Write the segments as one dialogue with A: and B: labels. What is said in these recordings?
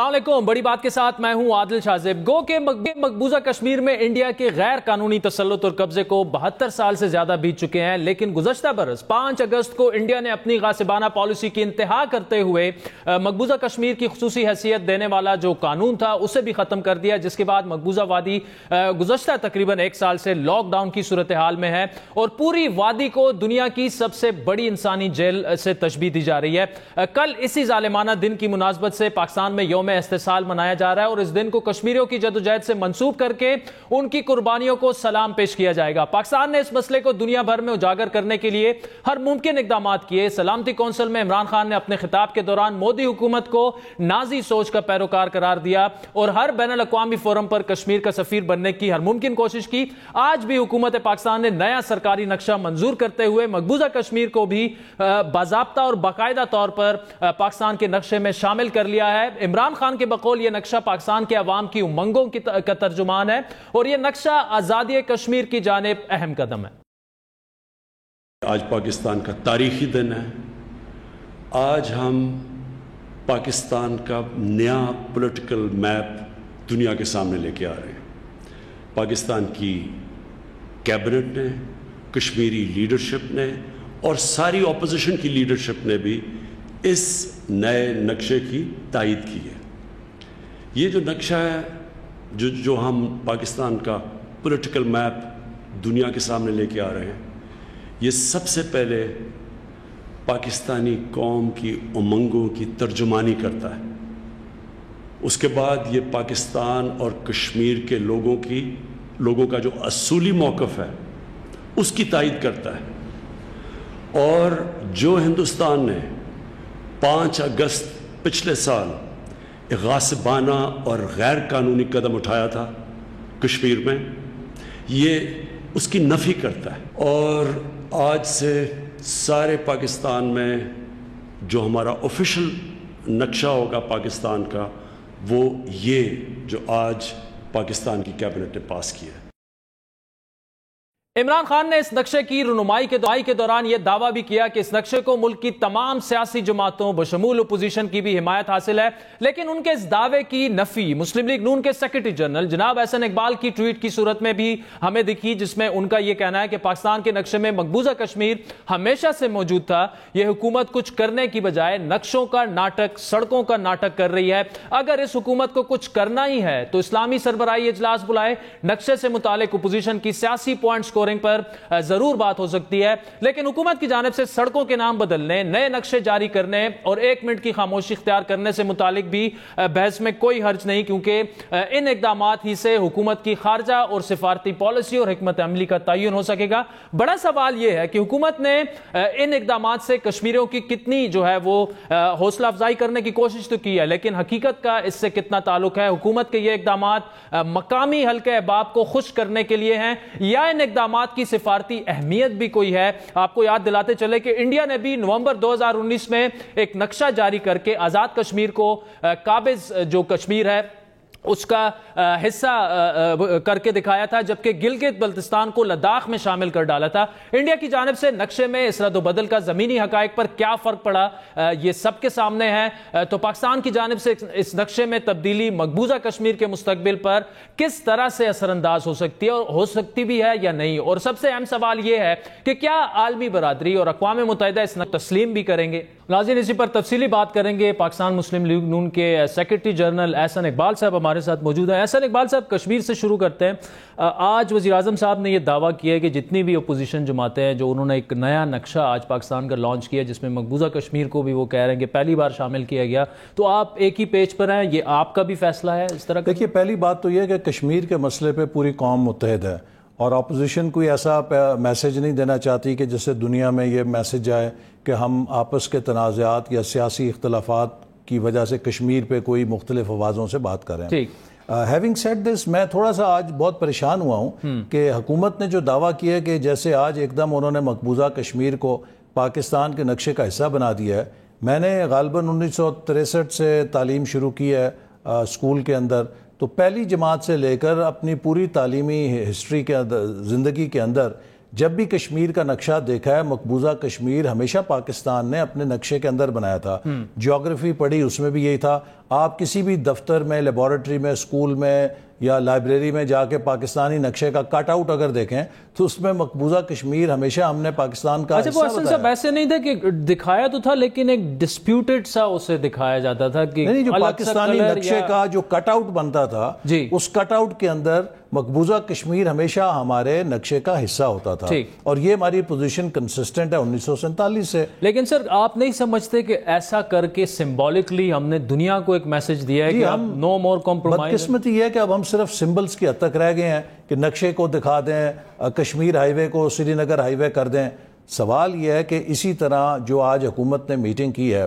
A: السلام علیکم. بڑی بات کے ساتھ میں ہوں عادل شاذب. گو کہ مقبوضہ کشمیر میں انڈیا کے غیر قانونی تسلط اور قبضے کو 72 سال سے زیادہ بیت چکے ہیں، لیکن گزشتہ برس 5 اگست کو انڈیا نے اپنی غاصبانہ پالیسی کی انتہا کرتے ہوئے مقبوضہ کشمیر کی خصوصی حیثیت دینے والا جو قانون تھا اسے بھی ختم کر دیا، جس کے بعد مقبوضہ وادی گزشتہ تقریباً 1 سال سے لاک ڈاؤن کی صورتحال میں ہے اور پوری وادی کو دنیا کی سب سے بڑی انسانی جیل سے تشبیہ دی جا رہی ہے. کل اسی ظالمانہ دن کی مناسبت سے پاکستان میں یوم استحصال منایا جا رہا ہے اور اس دن کو کشمیریوں کی جدوجہد سے منسوب کر کے ان کی قربانیوں کو سلام پیش کیا جائے گا. پاکستان نے اس مسئلے کو دنیا بھر میں اجاگر کرنے کے لیے ہر ممکن اقدامات کیے. سلامتی کونسل میں عمران خان نے اپنے خطاب کے دوران مودی حکومت کو نازی سوچ کا پیروکار قرار دیا اور ہر بین الاقوامی فورم پر کشمیر کا سفیر بننے کی ہر ممکن کوشش کی. آج بھی حکومت پاکستان نے نیا سرکاری نقشہ منظور کرتے ہوئے مقبوضہ کشمیر کو بھی باضابطہ اور باقاعدہ طور پر پاکستان کے نقشے میں شامل کر لیا ہے. عمران خان کے بقول یہ نقشہ پاکستان کے عوام کی امنگوں کا ترجمان ہے اور یہ نقشہ آزادی کشمیر کی جانب اہم قدم ہے.
B: آج پاکستان کا تاریخی دن ہے. آج ہم پاکستان کا نیا پولیٹیکل میپ دنیا کے سامنے لے کے آ رہے ہیں. پاکستان کی کیبنٹ نے، کشمیری لیڈرشپ نے اور ساری اپوزیشن کی لیڈرشپ نے بھی اس نئے نقشے کی تائید کی ہے. یہ جو نقشہ ہے جو ہم پاکستان کا پولیٹیکل میپ دنیا کے سامنے لے کے آ رہے ہیں، یہ سب سے پہلے پاکستانی قوم کی امنگوں کی ترجمانی کرتا ہے. اس کے بعد یہ پاکستان اور کشمیر کے لوگوں کا جو اصولی موقف ہے اس کی تائید کرتا ہے. اور جو ہندوستان نے 5 اگست پچھلے سال غاصبانہ اور غیر قانونی قدم اٹھایا تھا کشمیر میں، یہ اس کی نفی کرتا ہے. اور آج سے سارے پاکستان میں جو ہمارا آفیشل نقشہ ہوگا پاکستان کا، وہ یہ جو آج پاکستان کی کیبنٹ نے پاس کیا ہے.
A: عمران خان نے اس نقشے کی رونمائی کے دوران یہ دعویٰ بھی کیا کہ اس نقشے کو ملک کی تمام سیاسی جماعتوں بشمول اپوزیشن کی بھی حمایت حاصل ہے، لیکن ان کے اس دعوے کی نفی مسلم لیگ نون کے سیکرٹری جنرل جناب احسن اقبال کی ٹویٹ کی صورت میں بھی ہمیں دکھی، جس میں ان کا یہ کہنا ہے کہ پاکستان کے نقشے میں مقبوضہ کشمیر ہمیشہ سے موجود تھا. یہ حکومت کچھ کرنے کی بجائے نقشوں کا ناٹک، سڑکوں کا ناٹک کر رہی ہے. اگر اس حکومت کو کچھ کرنا ہی ہے تو اسلامی سربراہی اجلاس بلائے. نقشے سے متعلق اپوزیشن کی سیاسی پوائنٹ پر ضرور بات ہو سکتی ہے، لیکن حکومت کی جانب سے سڑکوں کے نام بدلنے، نئے نقشے جاری کرنے اور 1 منٹ کی خاموشی اختیار کرنے سے متعلق بھی بحث میں کوئی حرج نہیں، کیونکہ ان اقدامات ہی سے حکومت کی خارجہ اور سفارتی پالیسی اور حکمت عملی کا تعین ہو سکے گا. بڑا سوال یہ ہے کہ حکومت نے ان اقدامات سے کشمیریوں کی کتنی جو ہے وہ حوصلہ افزائی کرنے کی کوشش تو کی ہے، لیکن حقیقت کا اس سے کتنا تعلق ہے؟ حکومت کے یہ اقدامات مقامی حلقہ احباب کو خوش کرنے کے لیے ہیں یا ان اقدامات کی سفارتی اہمیت بھی کوئی ہے؟ آپ کو یاد دلاتے چلے کہ انڈیا نے بھی نومبر 2019 میں ایک نقشہ جاری کر کے آزاد کشمیر کو قابض جو کشمیر ہے اس کا حصہ کر کے دکھایا تھا، جبکہ گلگت بلتستان کو لداخ میں شامل کر ڈالا تھا. انڈیا کی جانب سے نقشے میں اس رد و بدل کا زمینی حقائق پر کیا فرق پڑا یہ سب کے سامنے ہے. تو پاکستان کی جانب سے اس نقشے میں تبدیلی مقبوضہ کشمیر کے مستقبل پر کس طرح سے اثر انداز ہو سکتی ہے اور ہو سکتی بھی ہے یا نہیں؟ اور سب سے اہم سوال یہ ہے کہ کیا عالمی برادری اور اقوام متحدہ اس کو تسلیم بھی کریں گے؟ ناظرین، اسی پر تفصیلی بات کریں گے. پاکستان مسلم لیگ نون کے سیکرٹری جنرل احسن اقبال صاحب ہمارے ساتھ موجود ہیں. احسن اقبال صاحب، کشمیر سے شروع کرتے ہیں. آج وزیر اعظم صاحب نے یہ دعویٰ کیا ہے کہ جتنی بھی اپوزیشن جماعتیں ہیں، جو انہوں نے ایک نیا نقشہ آج پاکستان کا لانچ کیا جس میں مقبوضہ کشمیر کو بھی وہ کہہ رہے ہیں کہ پہلی بار شامل کیا گیا، تو آپ ایک ہی پیج پر ہیں، یہ آپ کا بھی فیصلہ ہے اس طرح؟
C: دیکھیے، پہلی بات تو یہ ہے کہ کشمیر کے مسئلے پہ پوری قوم متحد ہے اور اپوزیشن کوئی ایسا میسیج نہیں دینا چاہتی کہ جس سے دنیا میں یہ میسیج آئے کہ ہم آپس کے تنازعات یا سیاسی اختلافات کی وجہ سے کشمیر پہ کوئی مختلف آوازوں سے بات کر رہے ہیں. ہیونگ سیڈ دس، میں تھوڑا سا آج بہت پریشان ہوا ہوں کہ حکومت نے جو دعویٰ کیا ہے کہ جیسے آج ایک دم انہوں نے مقبوضہ کشمیر کو پاکستان کے نقشے کا حصہ بنا دیا ہے. میں نے غالباً 1963 سے تعلیم شروع کی ہے اسکول کے اندر، تو پہلی جماعت سے لے کر اپنی پوری تعلیمی ہسٹری کے زندگی کے اندر جب بھی کشمیر کا نقشہ دیکھا ہے، مقبوضہ کشمیر ہمیشہ پاکستان نے اپنے نقشے کے اندر بنایا تھا. جیوگرافی پڑھی، اس میں بھی یہی تھا. آپ کسی بھی دفتر میں، لیبارٹری میں، اسکول میں یا لائبریری میں جا کے پاکستانی نقشے کا کٹ آؤٹ اگر دیکھیں تو اس میں مقبوضہ کشمیر ہمیشہ ہم نے پاکستان کا
A: اچھا وہ حسن صاحب ایسے نہیں تھا کہ دکھایا تو تھا لیکن ایک ڈسپیوٹڈ سا اسے دکھایا جاتا تھا کہ
C: نہیں، جو پاکستانی نقشے کا جو کٹ آؤٹ بنتا تھا اس کٹ آؤٹ کے اندر مقبوضہ کشمیر ہمیشہ ہمارے نقشے کا حصہ ہوتا تھا، اور یہ ہماری پوزیشن کنسسٹنٹ ہے 1947 سے۔
A: لیکن سر آپ نہیں سمجھتے کہ ایسا کر کے سمبولکلی ہم نے دنیا کو ایک میسج دیا ہے کہ ہم نو مور کمپرومائز؟
C: بدقسمتی یہ ہے کہ اب ہم صرف سمبلز کی حد تک رہ گئے ہیں کہ نقشے کو دکھا دیں، کشمیر ہائی وے کو سری نگر ہائی وے کر دیں۔ سوال یہ ہے کہ اسی طرح جو آج حکومت نے میٹنگ کی ہے،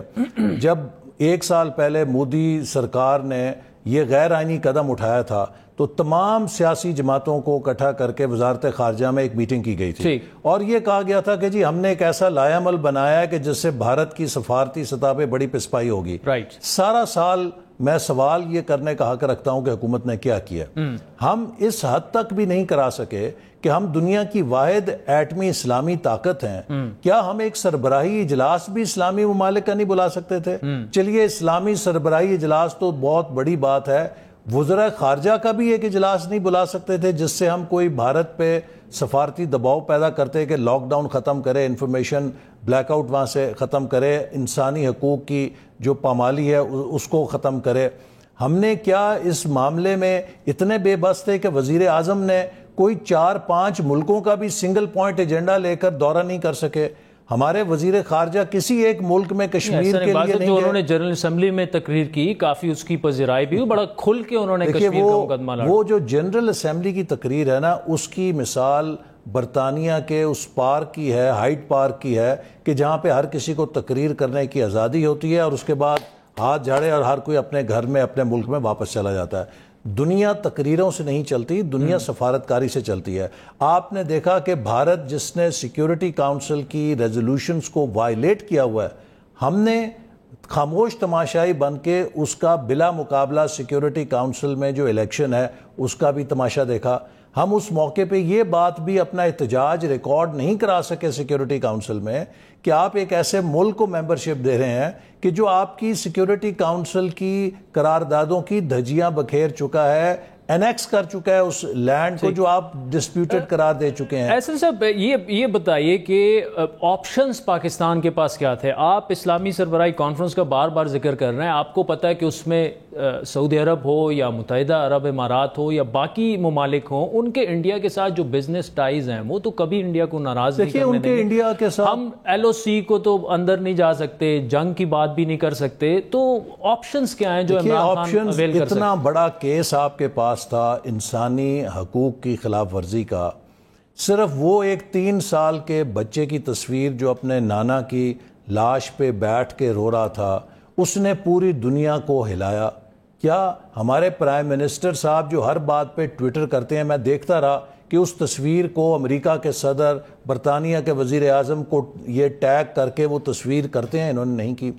C: جب 1 سال پہلے مودی سرکار نے یہ غیر آئینی قدم اٹھایا تھا تو تمام سیاسی جماعتوں کو اکٹھا کر کے وزارت خارجہ میں ایک میٹنگ کی گئی تھی، اور یہ کہا گیا تھا کہ جی ہم نے ایک ایسا لائحہ عمل بنایا ہے کہ جس سے بھارت کی سفارتی سطح پہ بڑی پسپائی ہوگی۔ سارا سال میں سوال یہ کرنے کا حق رکھتا ہوں کہ حکومت نے کیا کیا۔ ہم اس حد تک بھی نہیں کرا سکے کہ ہم دنیا کی واحد ایٹمی اسلامی طاقت ہیں، کیا ہم ایک سربراہی اجلاس بھی اسلامی ممالک کا نہیں بلا سکتے تھے؟ چلیے اسلامی سربراہی اجلاس تو بہت بڑی بات ہے، وزراء خارجہ کا بھی ایک اجلاس نہیں بلا سکتے تھے جس سے ہم کوئی بھارت پہ سفارتی دباؤ پیدا کرتے کہ لاک ڈاؤن ختم کرے، انفارمیشن بلیک آؤٹ وہاں سے ختم کرے، انسانی حقوق کی جو پامالی ہے اس کو ختم کرے؟ ہم نے کیا اس معاملے میں اتنے بے بس تھے کہ وزیر اعظم نے کوئی 4-5 ملکوں کا بھی سنگل پوائنٹ ایجنڈا لے کر دورہ نہیں کر سکے؟ ہمارے وزیر خارجہ کسی ایک ملک میں کشمیر کے لیے نہیں گئے۔
A: جو انہوں نے جنرل اسمبلی میں تقریر کی کافی اس کی پذیرائی بھی، بڑا کھل کے انہوں نے کشمیر کا مقدمہ لڑا۔
C: وہ جو جنرل اسمبلی کی تقریر ہے نا، اس کی مثال برطانیہ کے اس پارک کی ہے، ہائیڈ پارک کی ہے، کہ جہاں پہ ہر کسی کو تقریر کرنے کی آزادی ہوتی ہے اور اس کے بعد ہاتھ جھاڑے اور ہر کوئی اپنے گھر میں اپنے ملک میں واپس چلا جاتا ہے۔ دنیا تقریروں سے نہیں چلتی، دنیا سفارتکاری سے چلتی ہے۔ آپ نے دیکھا کہ بھارت جس نے سیکیورٹی کاؤنسل کی ریزولوشنز کو وائلیٹ کیا ہوا ہے، ہم نے خاموش تماشائی بن کے اس کا بلا مقابلہ سیکیورٹی کاؤنسل میں جو الیکشن ہے اس کا بھی تماشا دیکھا۔ ہم اس موقع پہ یہ بات بھی اپنا احتجاج ریکارڈ نہیں کرا سکے سیکیورٹی کاؤنسل میں کہ آپ ایک ایسے ملک کو ممبرشپ دے رہے ہیں کہ جو آپ کی سیکیورٹی کاؤنسل کی قراردادوں کی دھجیاں بکھیر چکا ہے، انیکس کر چکا ہے اس لینڈ کو جو آپ ڈسپیوٹڈ قرار دے چکے ہیں۔
A: احسن صاحب یہ بتائیے کہ آپشنز پاکستان کے پاس کیا تھے؟ آپ اسلامی سربراہی کانفرنس کا بار بار ذکر کر رہے ہیں، آپ کو پتہ ہے کہ اس میں سعودی عرب ہو یا متحدہ عرب امارات ہو یا باقی ممالک ہوں، ان کے انڈیا کے ساتھ جو بزنس ٹائز ہیں وہ تو کبھی انڈیا کو ناراض نہیں کرنے دیں گے۔
C: انڈیا کے ساتھ
A: ہم ایل او سی کو تو اندر نہیں جا سکتے، جنگ کی بات بھی نہیں کر سکتے، تو آپشنز کیا ہیں جو عمران خان اویل کر سکتے؟
C: اتنا بڑا کیس آپ کے پاس تھا انسانی حقوق کی خلاف ورزی کا، صرف وہ ایک 3 سال کے بچے کی تصویر جو اپنے نانا کی لاش پہ بیٹھ کے رو رہا تھا، اس نے پوری دنیا کو ہلایا۔ کیا ہمارے پرائم منسٹر صاحب جو ہر بات پہ ٹویٹر کرتے ہیں، میں دیکھتا رہا کہ اس تصویر کو امریکہ کے صدر، برطانیہ کے وزیر اعظم کو یہ ٹیگ کر کے وہ تصویر کرتے ہیں، انہوں نے نہیں کی۔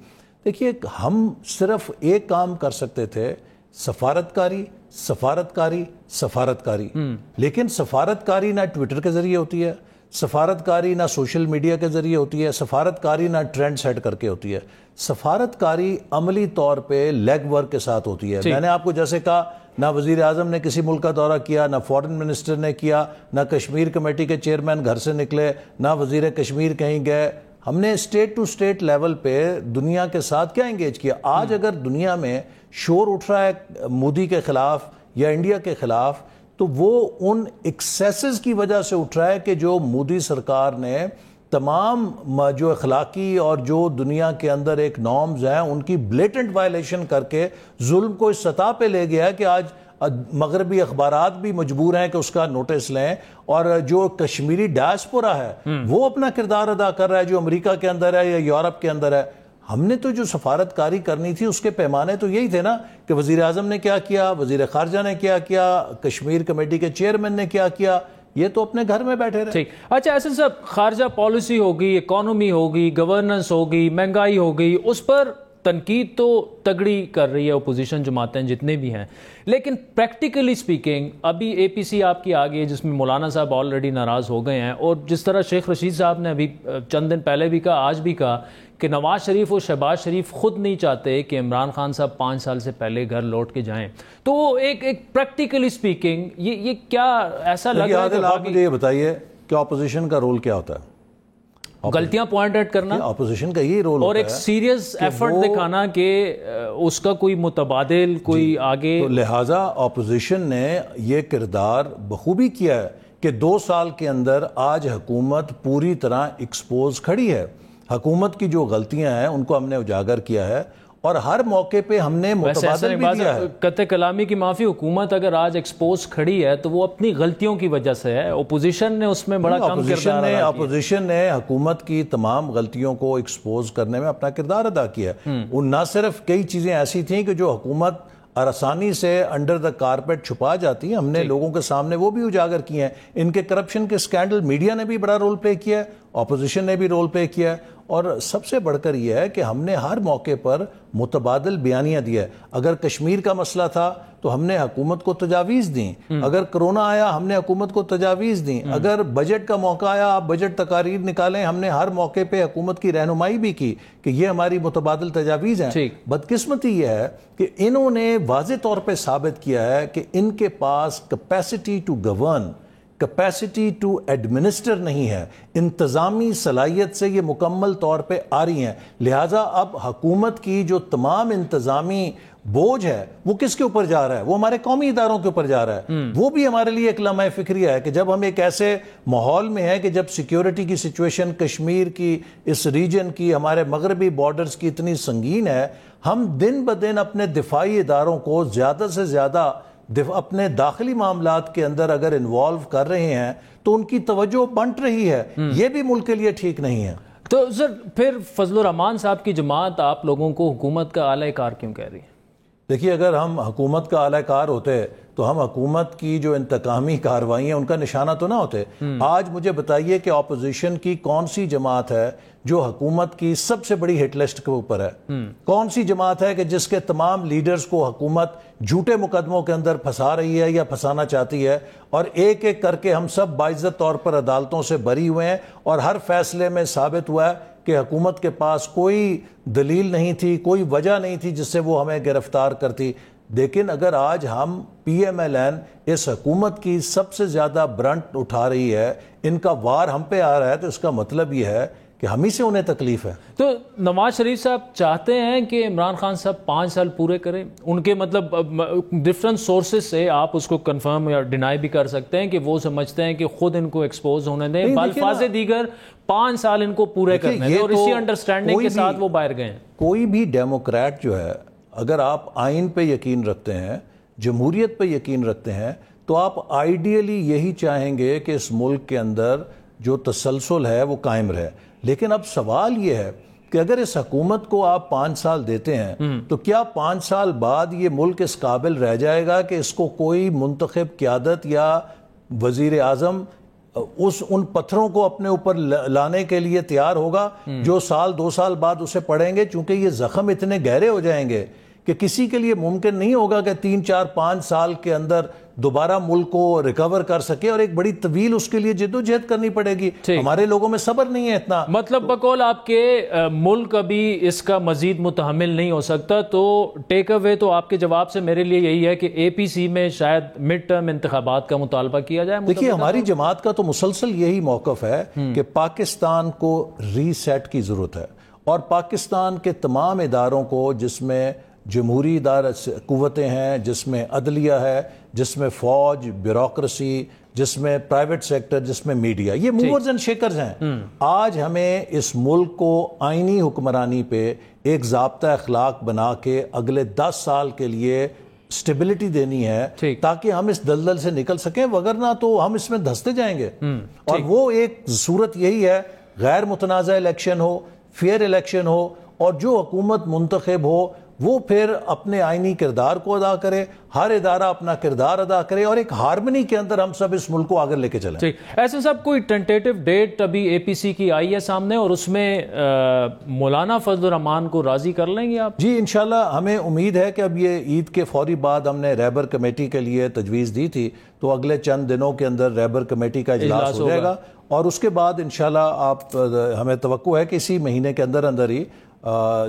C: دیکھیے ہم صرف ایک کام کر سکتے تھے، سفارتکاری سفارتکاری سفارتکاری، لیکن سفارتکاری نہ ٹویٹر کے ذریعے ہوتی ہے، سفارتکاری نہ سوشل میڈیا کے ذریعے ہوتی ہے، سفارتکاری نہ ٹرینڈ سیٹ کر کے ہوتی ہے، سفارتکاری عملی طور پہ لیگ ورک کے ساتھ ہوتی ہے۔ میں نے آپ کو جیسے کہا، نہ وزیر اعظم نے کسی ملک کا دورہ کیا، نہ فورن منسٹر نے کیا، نہ کشمیر کمیٹی کے چیئرمین گھر سے نکلے، نہ وزیر کشمیر کہیں گئے۔ ہم نے اسٹیٹ ٹو اسٹیٹ لیول پہ دنیا کے ساتھ کیا انگیج کیا؟ آج اگر دنیا میں شور اٹھ رہا ہے مودی کے خلاف یا انڈیا کے خلاف، تو وہ ان ایکسیسز کی وجہ سے اٹھ رہا ہے کہ جو مودی سرکار نے تمام جو اخلاقی اور جو دنیا کے اندر ایک نارمز ہیں ان کی بلیٹنٹ وائلیشن کر کے ظلم کو اس سطح پہ لے گیا ہے کہ آج مغربی اخبارات بھی مجبور ہیں کہ اس کا نوٹس لیں، اور جو کشمیری ڈائسپورا ہے وہ اپنا کردار ادا کر رہا ہے جو امریکہ کے اندر ہے یا یورپ کے اندر ہے۔ ہم نے تو جو سفارتکاری کرنی تھی اس کے پیمانے تو یہی تھے نا کہ وزیر اعظم نے کیا کیا، وزیر خارجہ نے کیا کیا، کشمیر کمیٹی کے چیئرمین نے کیا کیا، یہ تو اپنے گھر میں بیٹھے رہے۔
A: ٹھیک، اچھا احسن صاحب، خارجہ پالیسی ہوگی، اکانومی ہوگی، گورننس ہوگی، مہنگائی ہوگی، اس پر تنقید تو تگڑی کر رہی ہے اپوزیشن جماعتیں جتنے بھی ہیں، لیکن پریکٹیکلی سپیکنگ ابھی اے پی سی آپ کی آگے جس میں مولانا صاحب آلریڈی ناراض ہو گئے ہیں، اور جس طرح شیخ رشید صاحب نے ابھی چند دن پہلے بھی کہا، آج بھی کہا کہ نواز شریف اور شہباز شریف خود نہیں چاہتے کہ عمران خان صاحب 5 سال سے پہلے گھر لوٹ کے جائیں، تو ایک پریکٹیکلی سپیکنگ یہ کیا ایسا لگ رہا ہے؟
C: آپ مجھے یہ بتائیے کہ اپوزیشن کا رول کیا ہوتا ہے؟
A: غلطیاں پوائنٹ آؤٹ کرنا،
C: اپوزیشن کا یہی رول
A: اور ایک سیریس ایفرٹ دکھانا کہ اس کا کوئی متبادل کوئی آگے.
C: تو لہٰذا اپوزیشن نے یہ کردار بخوبی کیا ہے کہ 2 سال کے اندر آج حکومت پوری طرح ایکسپوز کھڑی ہے. حکومت کی جو غلطیاں ہیں ان کو ہم نے اجاگر کیا ہے اور ہر موقع پہ ہم نے متبادل بھی دیا ہے.
A: قطع کلامی کی معافی، حکومت اگر آج ایکسپوز کھڑی ہے تو وہ اپنی غلطیوں کی وجہ سے ہے، اپوزیشن نے اس میں بڑا کم کردار ادا کیا.
C: اپوزیشن نے حکومت کی تمام غلطیوں کو ایکسپوز کرنے میں اپنا کردار ادا کیا ہے. نہ صرف کئی چیزیں ایسی تھیں کہ جو حکومت آسانی سے انڈر دا کارپیٹ چھپا جاتی ہیں، ہم نے لوگوں کے سامنے وہ بھی اجاگر کیے ہیں. ان کے کرپشن کے سکینڈل میڈیا نے بھی بڑا رول پلے کیا ہے، اپوزیشن نے بھی رول پلے کیا ہے، اور سب سے بڑھ کر یہ ہے کہ ہم نے ہر موقع پر متبادل بیانیاں دیا ہے. اگر کشمیر کا مسئلہ تھا تو ہم نے حکومت کو تجاویز دیں، اگر کرونا آیا ہم نے حکومت کو تجاویز دیں، اگر بجٹ کا موقع آیا آپ بجٹ تقاریر نکالیں، ہم نے ہر موقع پہ حکومت کی رہنمائی بھی کی کہ یہ ہماری متبادل تجاویز ہیں. بدقسمتی یہ ہے کہ انہوں نے واضح طور پہ ثابت کیا ہے کہ ان کے پاس capacity to govern, capacity to administer نہیں ہے، انتظامی صلاحیت سے یہ مکمل طور پہ آ رہی ہیں. لہٰذا اب حکومت کی جو تمام انتظامی بوجھ ہے وہ کس کے اوپر جا رہا ہے؟ وہ ہمارے قومی اداروں کے اوپر جا رہا ہے. وہ بھی ہمارے لیے ایک لمحہ فکریہ ہے کہ جب ہم ایک ایسے ماحول میں ہیں کہ جب سیکیورٹی کی سچویشن کشمیر کی، اس ریجن کی، ہمارے مغربی بارڈرز کی اتنی سنگین ہے، ہم دن بدن اپنے دفاعی اداروں کو زیادہ سے زیادہ اپنے داخلی معاملات کے اندر اگر انوالو کر رہے ہیں تو ان کی توجہ بنٹ رہی ہے. یہ بھی ملک کے لیے ٹھیک نہیں ہے.
A: تو سر پھر فضل الرحمان صاحب کی جماعت آپ لوگوں کو حکومت کا اعلی کار کیوں کہہ رہی ہے؟
C: دیکھیے، اگر ہم حکومت کا اعلی کار ہوتے تو ہم حکومت کی جو انتقامی کارروائیاں ان کا نشانہ تو نہ ہوتے. آج مجھے بتائیے کہ اپوزیشن کی کون سی جماعت ہے جو حکومت کی سب سے بڑی ہٹ لسٹ کے اوپر ہے؟ کون سی جماعت ہے کہ جس کے تمام لیڈرز کو حکومت جھوٹے مقدموں کے اندر پھنسا رہی ہے یا پھنسانا چاہتی ہے، اور ایک ایک کر کے ہم سب باعزت طور پر عدالتوں سے بری ہوئے ہیں اور ہر فیصلے میں ثابت ہوا ہے کہ حکومت کے پاس کوئی دلیل نہیں تھی، کوئی وجہ نہیں تھی جس سے وہ ہمیں گرفتار کرتی. لیکن اگر آج ہم پی ایم ایل این اس حکومت کی سب سے زیادہ برنٹ اٹھا رہی ہے، ان کا وار ہم پہ آ رہا ہے، تو اس کا مطلب یہ ہے کہ ہم ہی سے انہیں تکلیف ہے.
A: تو نواز شریف صاحب چاہتے ہیں کہ عمران خان صاحب 5 سال پورے کریں؟ ان کے مطلب ڈفرنٹ سورسز سے آپ اس کو کنفرم یا ڈینائی بھی کر سکتے ہیں کہ وہ سمجھتے ہیں کہ خود ان کو ایکسپوز ہونے دیں، بالفاظ دیگر 5 سال ان کو پورے کرنے دیں، اور اسی انڈرسٹینڈنگ کے ساتھ وہ باہر گئے ہیں.
C: کوئی بھی ڈیموکریٹ جو ہے، اگر آپ آئین پہ یقین رکھتے ہیں، جمہوریت پہ یقین رکھتے ہیں، تو آپ آئیڈیلی یہی چاہیں گے کہ اس ملک کے اندر جو تسلسل ہے وہ قائم رہے. لیکن اب سوال یہ ہے کہ اگر اس حکومت کو آپ 5 سال دیتے ہیں تو کیا 5 سال بعد یہ ملک اس قابل رہ جائے گا کہ اس کو کوئی منتخب قیادت یا وزیر اعظم ان پتھروں کو اپنے اوپر لانے کے لیے تیار ہوگا جو 1-2 سال بعد اسے پڑیں گے؟ چونکہ یہ زخم اتنے گہرے ہو جائیں گے کہ کسی کے لیے ممکن نہیں ہوگا کہ 3-4-5 سال کے اندر دوبارہ ملک کو ریکور کر سکے، اور ایک بڑی طویل اس کے لیے جدوجہد کرنی پڑے گی. ہمارے لوگوں میں صبر نہیں ہے اتنا.
A: مطلب بقول آپ کے ملک ابھی اس کا مزید متحمل نہیں ہو سکتا. تو ٹیک اوے تو آپ کے جواب سے میرے لیے یہی ہے کہ اے پی سی میں شاید مڈ ٹرم انتخابات کا مطالبہ کیا جائے.
C: دیکھیے، ہماری جماعت کا تو مسلسل یہی موقف ہے کہ پاکستان کو ری سیٹ کی ضرورت ہے، اور پاکستان کے تمام اداروں کو، جس میں جمہوری ادارہ قوتیں ہیں، جس میں عدلیہ ہے، جس میں فوج، بیوروکریسی، جس میں پرائیویٹ سیکٹر، جس میں میڈیا، یہ موورز اینڈ شیکرز ہیں. آج ہمیں اس ملک کو آئینی حکمرانی پہ ایک ضابطہ اخلاق بنا کے اگلے 10 سال کے لیے سٹیبلٹی دینی ہے تاکہ ہم اس دلدل سے نکل سکیں، وگرنہ تو ہم اس میں دھستے جائیں گے. اور وہ ایک صورت یہی ہے، غیر متنازع الیکشن ہو، فیئر الیکشن ہو، اور جو حکومت منتخب ہو وہ پھر اپنے آئینی کردار کو ادا کرے, ہر ادارہ اپنا کردار ادا کرے, اور ایک ہارمنی کے اندر ہم سب اس ملک کو آگے لے کے چلیں.
A: ایسے صاحب کوئی ٹینٹیٹو ڈیٹ ابھی اے پی سی کی آئی ہے سامنے, اور اس میں مولانا فضل الرحمان کو راضی کر لیں گے آپ؟
C: جی انشاءاللہ ہمیں امید ہے کہ اب یہ عید کے فوری بعد ہم نے رہبر کمیٹی کے لیے تجویز دی تھی, تو اگلے چند دنوں کے اندر رہبر کمیٹی کا اجلاس ہو جائے گا, اور اس کے بعد انشاءاللہ آپ ہمیں توقع ہے کہ اسی مہینے کے اندر اندر ہی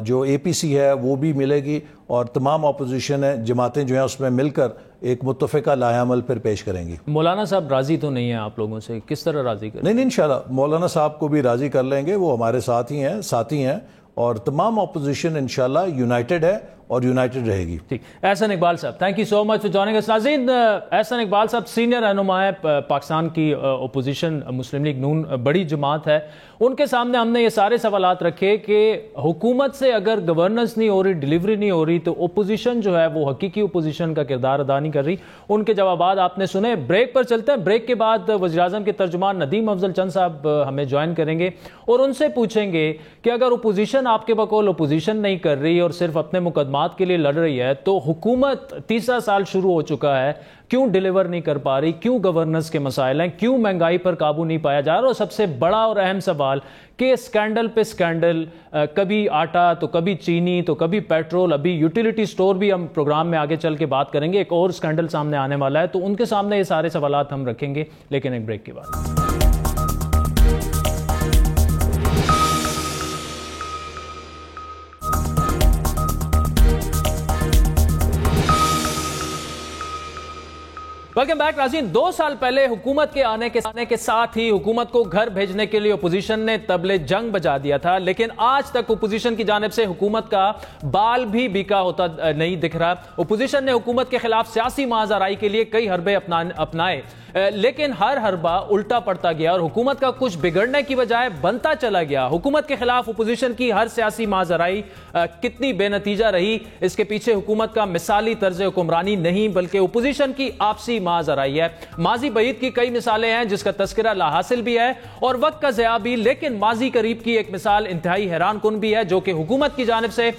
C: جو اے پی سی ہے وہ بھی ملے گی, اور تمام اپوزیشن جماعتیں جو ہیں اس میں مل کر ایک متفقہ لائحہ عمل پھر پیش کریں گی.
A: مولانا صاحب راضی تو نہیں ہیں آپ لوگوں سے, کس طرح راضی کریں؟
C: نہیں انشاءاللہ مولانا صاحب کو بھی راضی کر لیں گے, وہ ہمارے ساتھی ہیں, اور تمام اپوزیشن انشاءاللہ یونائٹڈ ہے اور یونائٹڈ رہے گی.
A: ٹھیک. احسن اقبال صاحب, thank you so much for joining us. ناظرین, احسن اقبال صاحب سینئر رہنما ہے پاکستان کی اپوزیشن مسلم لیگ نون, بڑی جماعت ہے. ان کے سامنے ہم نے یہ سارے سوالات رکھے کہ حکومت سے اگر گورننس نہیں ہو رہی, ڈیلیوری نہیں ہو رہی, تو اپوزیشن جو ہے وہ حقیقی اپوزیشن کا کردار ادا نہیں کر رہی. ان کے جوابات آپ نے سنے. بریک پر چلتے ہیں, بریک کے بعد وزیراعظم کے ترجمان ندیم افضل چند صاحب ہمیں جوائن کریں گے, اور ان سے پوچھیں گے کہ اگر اپوزیشن آپ کے بقول اپوزیشن نہیں کر رہی اور صرف اپنے مقدمات کے لیے لڑ رہی ہے, تو حکومت تیسرا سال شروع ہو چکا ہے, کیوں ڈیلیور نہیں کر پا رہی, کیوں گورننس کے مسائل ہیں, کیوں مہنگائی پر قابو نہیں پایا جا رہا, اور سب سے بڑا اور اہم سوال کہ سکینڈل پہ سکینڈل, کبھی آٹا تو کبھی چینی تو کبھی پیٹرول, ابھی یوٹیلیٹی سٹور بھی ہم پروگرام میں آگے چل کے بات کریں گے, ایک اور سکینڈل سامنے آنے والا ہے, تو ان کے سامنے یہ سارے سوالات ہم رکھیں گے, لیکن ایک بریک کے بعد. ویلکم بیک ناظرین. 2 سال پہلے حکومت کے آنے کے ساتھ ہی حکومت کو گھر بھیجنے کے لیے اپوزیشن نے طبلِ جنگ بجا دیا تھا, لیکن آج تک اپوزیشن کی جانب سے حکومت کا بال بھی بیکا ہوتا نہیں دکھ رہا. اپوزیشن نے حکومت کے خلاف سیاسی ماز آرائی کے لیے کئی حربے اپنائے, لیکن ہر حربہ الٹا پڑتا گیا اور حکومت کا کچھ بگڑنے کی بجائے بنتا چلا گیا. حکومت کے خلاف اپوزیشن کی ہر سیاسی ماز آرائی کتنی بے نتیجہ رہی, اس کے پیچھے حکومت کا مثالی طرز حکمرانی نہیں بلکہ اپوزیشن کی آپسی ماز آرائی ہے. ماضی بعید کی کئی مثالیں ہیں جس کا تذکرہ لا حاصل بھی ہے اور وقت کا ضیاع بھی, لیکن ماضی قریب کی ایک مثال انتہائی حیران کن بھی ہے جو کہ حکومت کی جانب سے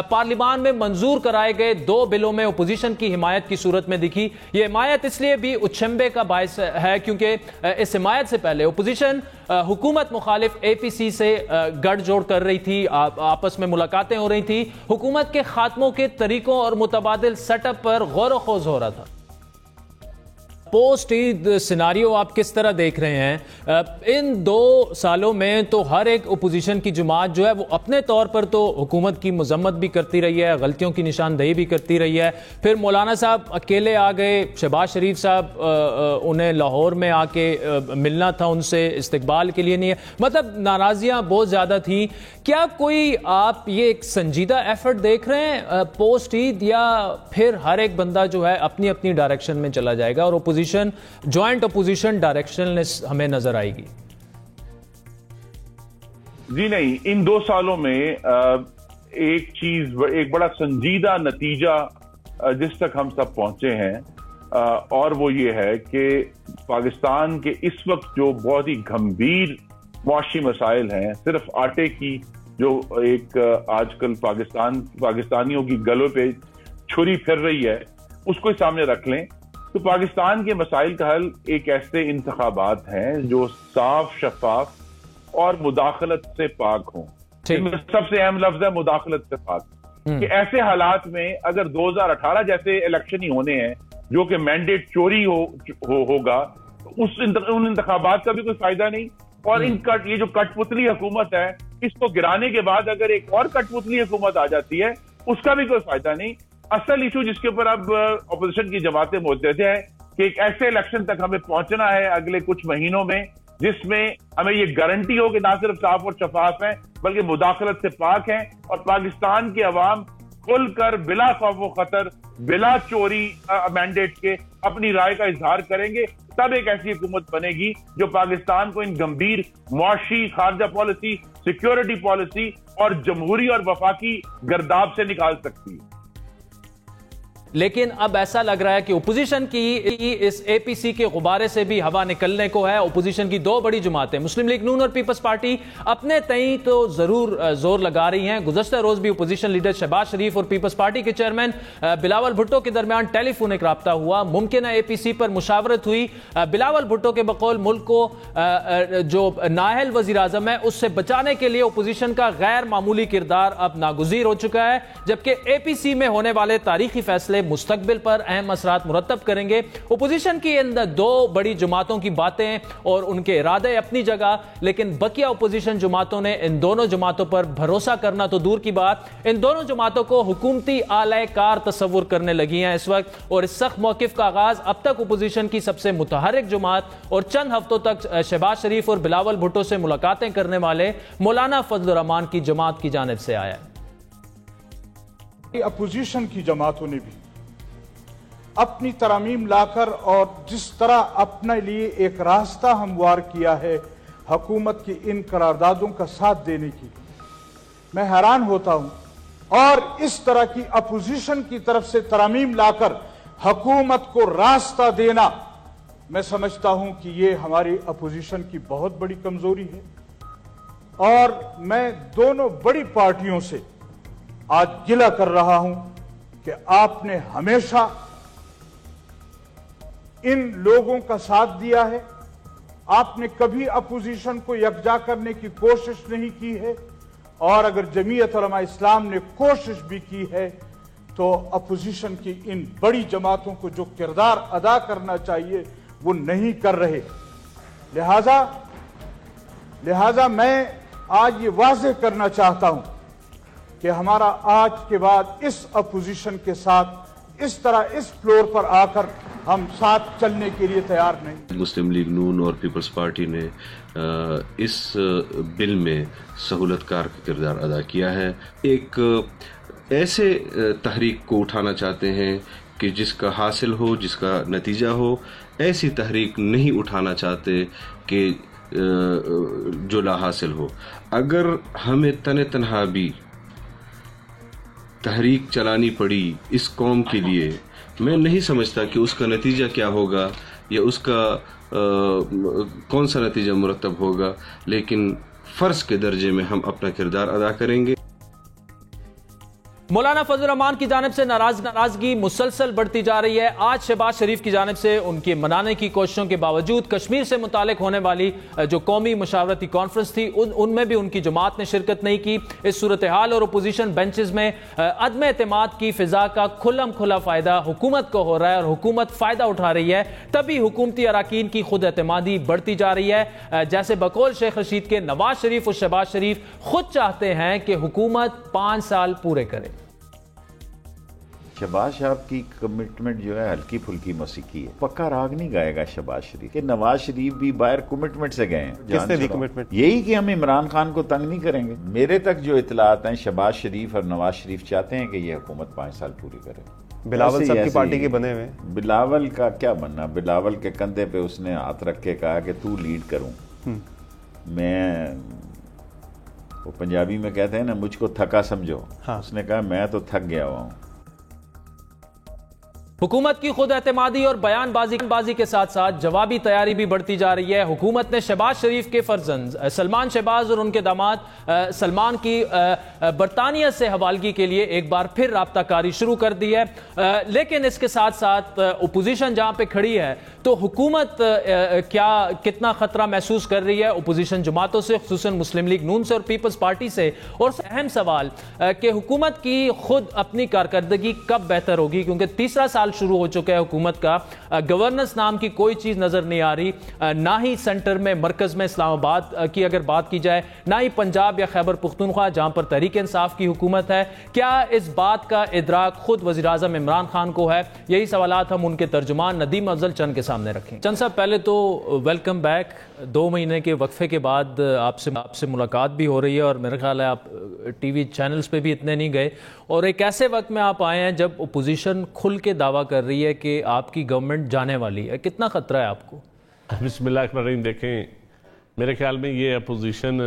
A: پارلیمان میں منظور کرائے گئے 2 بلوں میں اپوزیشن کی حمایت کی صورت میں دکھی. یہ حمایت اس لیے بھی اچھمبے کا باعث ہے کیونکہ اس حمایت سے پہلے اپوزیشن حکومت مخالف اے پی سی سے گڑھ جوڑ کر رہی تھی, آپس میں ملاقاتیں ہو رہی تھی, حکومت کے خاتموں کے طریقوں اور متبادل سیٹ اپ پر غور و خوض ہو رہا تھا. پوسٹ عید سیناریو آپ کس طرح دیکھ رہے ہیں؟ ان 2 سالوں میں تو ہر ایک اپوزیشن کی جماعت جو ہے وہ اپنے طور پر تو حکومت کی مذمت بھی کرتی رہی ہے, غلطیوں کی نشاندہی بھی کرتی رہی ہے. پھر مولانا صاحب اکیلے آ گئے, شہباز شریف صاحب انہیں لاہور میں آ کے ملنا تھا, ان سے استقبال کے لیے نہیں ہے, مطلب ناراضیاں بہت زیادہ تھیں. کیا کوئی آپ یہ ایک سنجیدہ ایفرٹ دیکھ رہے ہیں پوسٹ عید, یا پھر ہر ایک بندہ جو ہے اپنی اپنی ڈائریکشن میں چلا جائے گا اور جوائنٹ اپوزیشن ڈائریکشنلیس ہمیں نظر آئے گی؟
D: جی نہیں, ان 2 سالوں میں ایک بڑا سنجیدہ نتیجہ جس تک ہم سب پہنچے ہیں, اور وہ یہ ہے کہ پاکستان کے اس وقت جو بہت ہی گھمبیر معاشی مسائل ہیں, صرف آٹے کی جو ایک آج کل پاکستانیوں کی گلوں پہ چھری پھر رہی ہے, اس کو سامنے رکھ لیں تو پاکستان کے مسائل کا حل ایک ایسے انتخابات ہیں جو صاف, شفاف اور مداخلت سے پاک ہوں. سب سے اہم لفظ ہے مداخلت سے پاک. کہ ایسے حالات میں اگر 2018 جیسے الیکشن ہی ہونے ہیں جو کہ مینڈیٹ چوری ہوگا, ان انتخابات کا بھی کوئی فائدہ نہیں. اور یہ جو کٹ پتلی حکومت ہے, اس کو گرانے کے بعد اگر ایک اور کٹ پتلی حکومت آ جاتی ہے, اس کا بھی کوئی فائدہ نہیں. اصل ایشو جس کے اوپر اب اپوزیشن کی جماعتیں متحد ہیں کہ ایک ایسے الیکشن تک ہمیں پہنچنا ہے اگلے کچھ مہینوں میں جس میں ہمیں یہ گارنٹی ہو کہ نہ صرف صاف اور شفاف ہیں بلکہ مداخلت سے پاک ہیں, اور پاکستان کے عوام کھل کر بلا خوف و خطر, بلا چوری مینڈیٹ کے اپنی رائے کا اظہار کریں گے. تب ایک ایسی حکومت بنے گی جو پاکستان کو ان گمبھیر معاشی, خارجہ پالیسی, سیکیورٹی پالیسی اور جمہوری اور وفاقی گرداب سے نکال سکتی ہے.
A: لیکن اب ایسا لگ رہا ہے کہ اپوزیشن کی اس اے پی سی کے غبارے سے بھی ہوا نکلنے کو ہے. اپوزیشن کی دو بڑی جماعتیں مسلم لیگ نون اور پیپلز پارٹی اپنے تئیں تو ضرور زور لگا رہی ہیں. گزشتہ روز بھی اپوزیشن لیڈر شہباز شریف اور پیپلز پارٹی کے چیئرمین بلاول بھٹو کے درمیان ٹیلی فونک رابطہ ہوا. ممکنہ اے پی سی پر مشاورت ہوئی. بلاول بھٹو کے بقول ملک کو جو نااہل وزیر اعظم ہے اس سے بچانے کے لیے اپوزیشن کا غیر معمولی کردار اب ناگزیر ہو چکا ہے, جبکہ اے پی سی میں ہونے والے تاریخی فیصلے مستقبل پر اہم اثرات مرتب کریں گے. اپوزیشن کی ان دو بڑی جماعتوں کی باتیں اور ان کے ارادے اپنی جگہ, لیکن بقیہ اپوزیشن جماعتوں نے ان دونوں جماعتوں پر بھروسہ کرنا تو دور کی بات, ان دونوں جماعتوں کو حکومتی اعلی کار تصور کرنے لگی ہیں اس وقت. اور اس سخت موقف کا آغاز اب تک اپوزیشن کی سب سے متحرک جماعت اور چند ہفتوں تک شہباز شریف اور بلاول بھٹو سے ملاقاتیں کرنے والے مولانا فضل الرحمان کی جماعت کی جانب سے آیا ہے.
E: اپوزیشن کی جماعتوں نے بھی اپنی ترامیم لا کر اور جس طرح اپنے لیے ایک راستہ ہموار کیا ہے حکومت کی ان قراردادوں کا ساتھ دینے کی, میں حیران ہوتا ہوں. اور اس طرح کی اپوزیشن کی طرف سے ترامیم لا کر حکومت کو راستہ دینا, میں سمجھتا ہوں کہ یہ ہماری اپوزیشن کی بہت بڑی کمزوری ہے. اور میں دونوں بڑی پارٹیوں سے آج گلہ کر رہا ہوں کہ آپ نے ہمیشہ ان لوگوں کا ساتھ دیا ہے, آپ نے کبھی اپوزیشن کو یکجا کرنے کی کوشش نہیں کی ہے, اور اگر جمعیت علماء اسلام نے کوشش بھی کی ہے تو اپوزیشن کی ان بڑی جماعتوں کو جو کردار ادا کرنا چاہیے وہ نہیں کر رہے. لہذا میں آج یہ واضح کرنا چاہتا ہوں کہ ہمارا آج کے بعد اس اپوزیشن کے ساتھ اس طرح اس فلور پر آ کر ہم ساتھ چلنے کے لیے تیار نہیں.
F: مسلم لیگ نون اور پیپلز پارٹی نے اس بل میں سہولت کار کا کردار ادا کیا ہے. ایک ایسے تحریک کو اٹھانا چاہتے ہیں کہ جس کا حاصل ہو, جس کا نتیجہ ہو. ایسی تحریک نہیں اٹھانا چاہتے کہ جو لا حاصل ہو. اگر ہمیں تنہا بھی تحریک چلانی پڑی اس قوم کے لیے, میں نہیں سمجھتا کہ اس کا نتیجہ کیا ہوگا یا اس کا کون سا نتیجہ مرتب ہوگا, لیکن فرض کے درجے میں ہم اپنا کردار ادا کریں گے.
A: مولانا فضل الرحمان کی جانب سے ناراضگی مسلسل بڑھتی جا رہی ہے. آج شہباز شریف کی جانب سے ان کے منانے کی کوششوں کے باوجود کشمیر سے متعلق ہونے والی جو قومی مشاورتی کانفرنس تھی ان میں بھی ان کی جماعت نے شرکت نہیں کی. اس صورتحال اور اپوزیشن بینچز میں عدم اعتماد کی فضا کا کھلم کھلا فائدہ حکومت کو ہو رہا ہے اور حکومت فائدہ اٹھا رہی ہے. تبھی حکومتی اراکین کی خود اعتمادی بڑھتی جا رہی ہے. جیسے بقول شیخ رشید کے نواز شریف اور شہباز شریف خود چاہتے ہیں کہ حکومت 5 سال پورے کرے.
G: شہباز صاحب کی کمٹمنٹ جو ہے ہلکی پھلکی موسیقی ہے, پکا راگ نہیں گائے گا شہباز شریف. کہ نواز شریف بھی باہر کمٹمنٹ سے گئے ہیں.
H: کس نے دی کمٹمنٹ؟
G: یہی کہ ہم عمران خان کو تنگ نہیں کریں گے. میرے تک جو اطلاعات ہیں شہباز شریف اور نواز شریف چاہتے ہیں کہ یہ حکومت 5 سال پوری کرے.
H: بلاول صاحب کی پارٹی کے بنے ہوئے.
G: بلاول کا کیا بننا, بلاول کے کندھے پہ اس نے ہاتھ رکھ کے کہا کہ تو لیڈ کروں. میں وہ پنجابی میں کہتے ہیں نا مجھ کو تھکا سمجھو. اس نے کہا میں تو تھک گیا ہوا ہوں.
A: حکومت کی خود اعتمادی اور بیان بازی کے ساتھ ساتھ جوابی تیاری بھی بڑھتی جا رہی ہے. حکومت نے شہباز شریف کے فرزند سلمان شہباز اور ان کے داماد سلمان کی برطانیہ سے حوالگی کے لیے ایک بار پھر رابطہ کاری شروع کر دی ہے. لیکن اس کے ساتھ ساتھ اپوزیشن جہاں پہ کھڑی ہے تو حکومت کتنا خطرہ محسوس کر رہی ہے اپوزیشن جماعتوں سے, خصوصاً مسلم لیگ نون سے اور پیپلز پارٹی سے. اور اہم سوال کہ حکومت کی خود اپنی کارکردگی کب بہتر ہوگی, کیونکہ تیسرا سال شروع ہو چکا ہے حکومت کا. گورننس نام کی کوئی چیز نظر نہیں آ رہی, نہ ہی سینٹر میں مرکز میں اسلام آباد کی اگر بات کی جائے, نہ ہی پنجاب یا خیبر پختونخوا جہاں پر تحریک انصاف کی حکومت ہے. کیا اس بات کا ادراک خود وزیراعظم عمران خان کو ہے؟ یہی سوالات ہم ان کے ترجمان ندیم افضل چند کے سامنے رکھیں. چند صاحب, پہلے تو ویلکم بیک. 2 مہینے کے وقفے کے بعد آپ سے ملاقات بھی ہو رہی ہے اور میرا خیال ہے آپ ٹی وی چینلز پہ بھی اتنے نہیں گئے, اور ایک ایسے وقت میں آپ آئے ہیں جب اپوزیشن کھل کے دعویٰ کر رہی ہے کہ آپ کی گورنمنٹ جانے والی ہے. کتنا خطرہ ہے آپ کو؟
I: بسم اللہ الرحمن الرحیم. دیکھیں, میرے خیال میں یہ اپوزیشن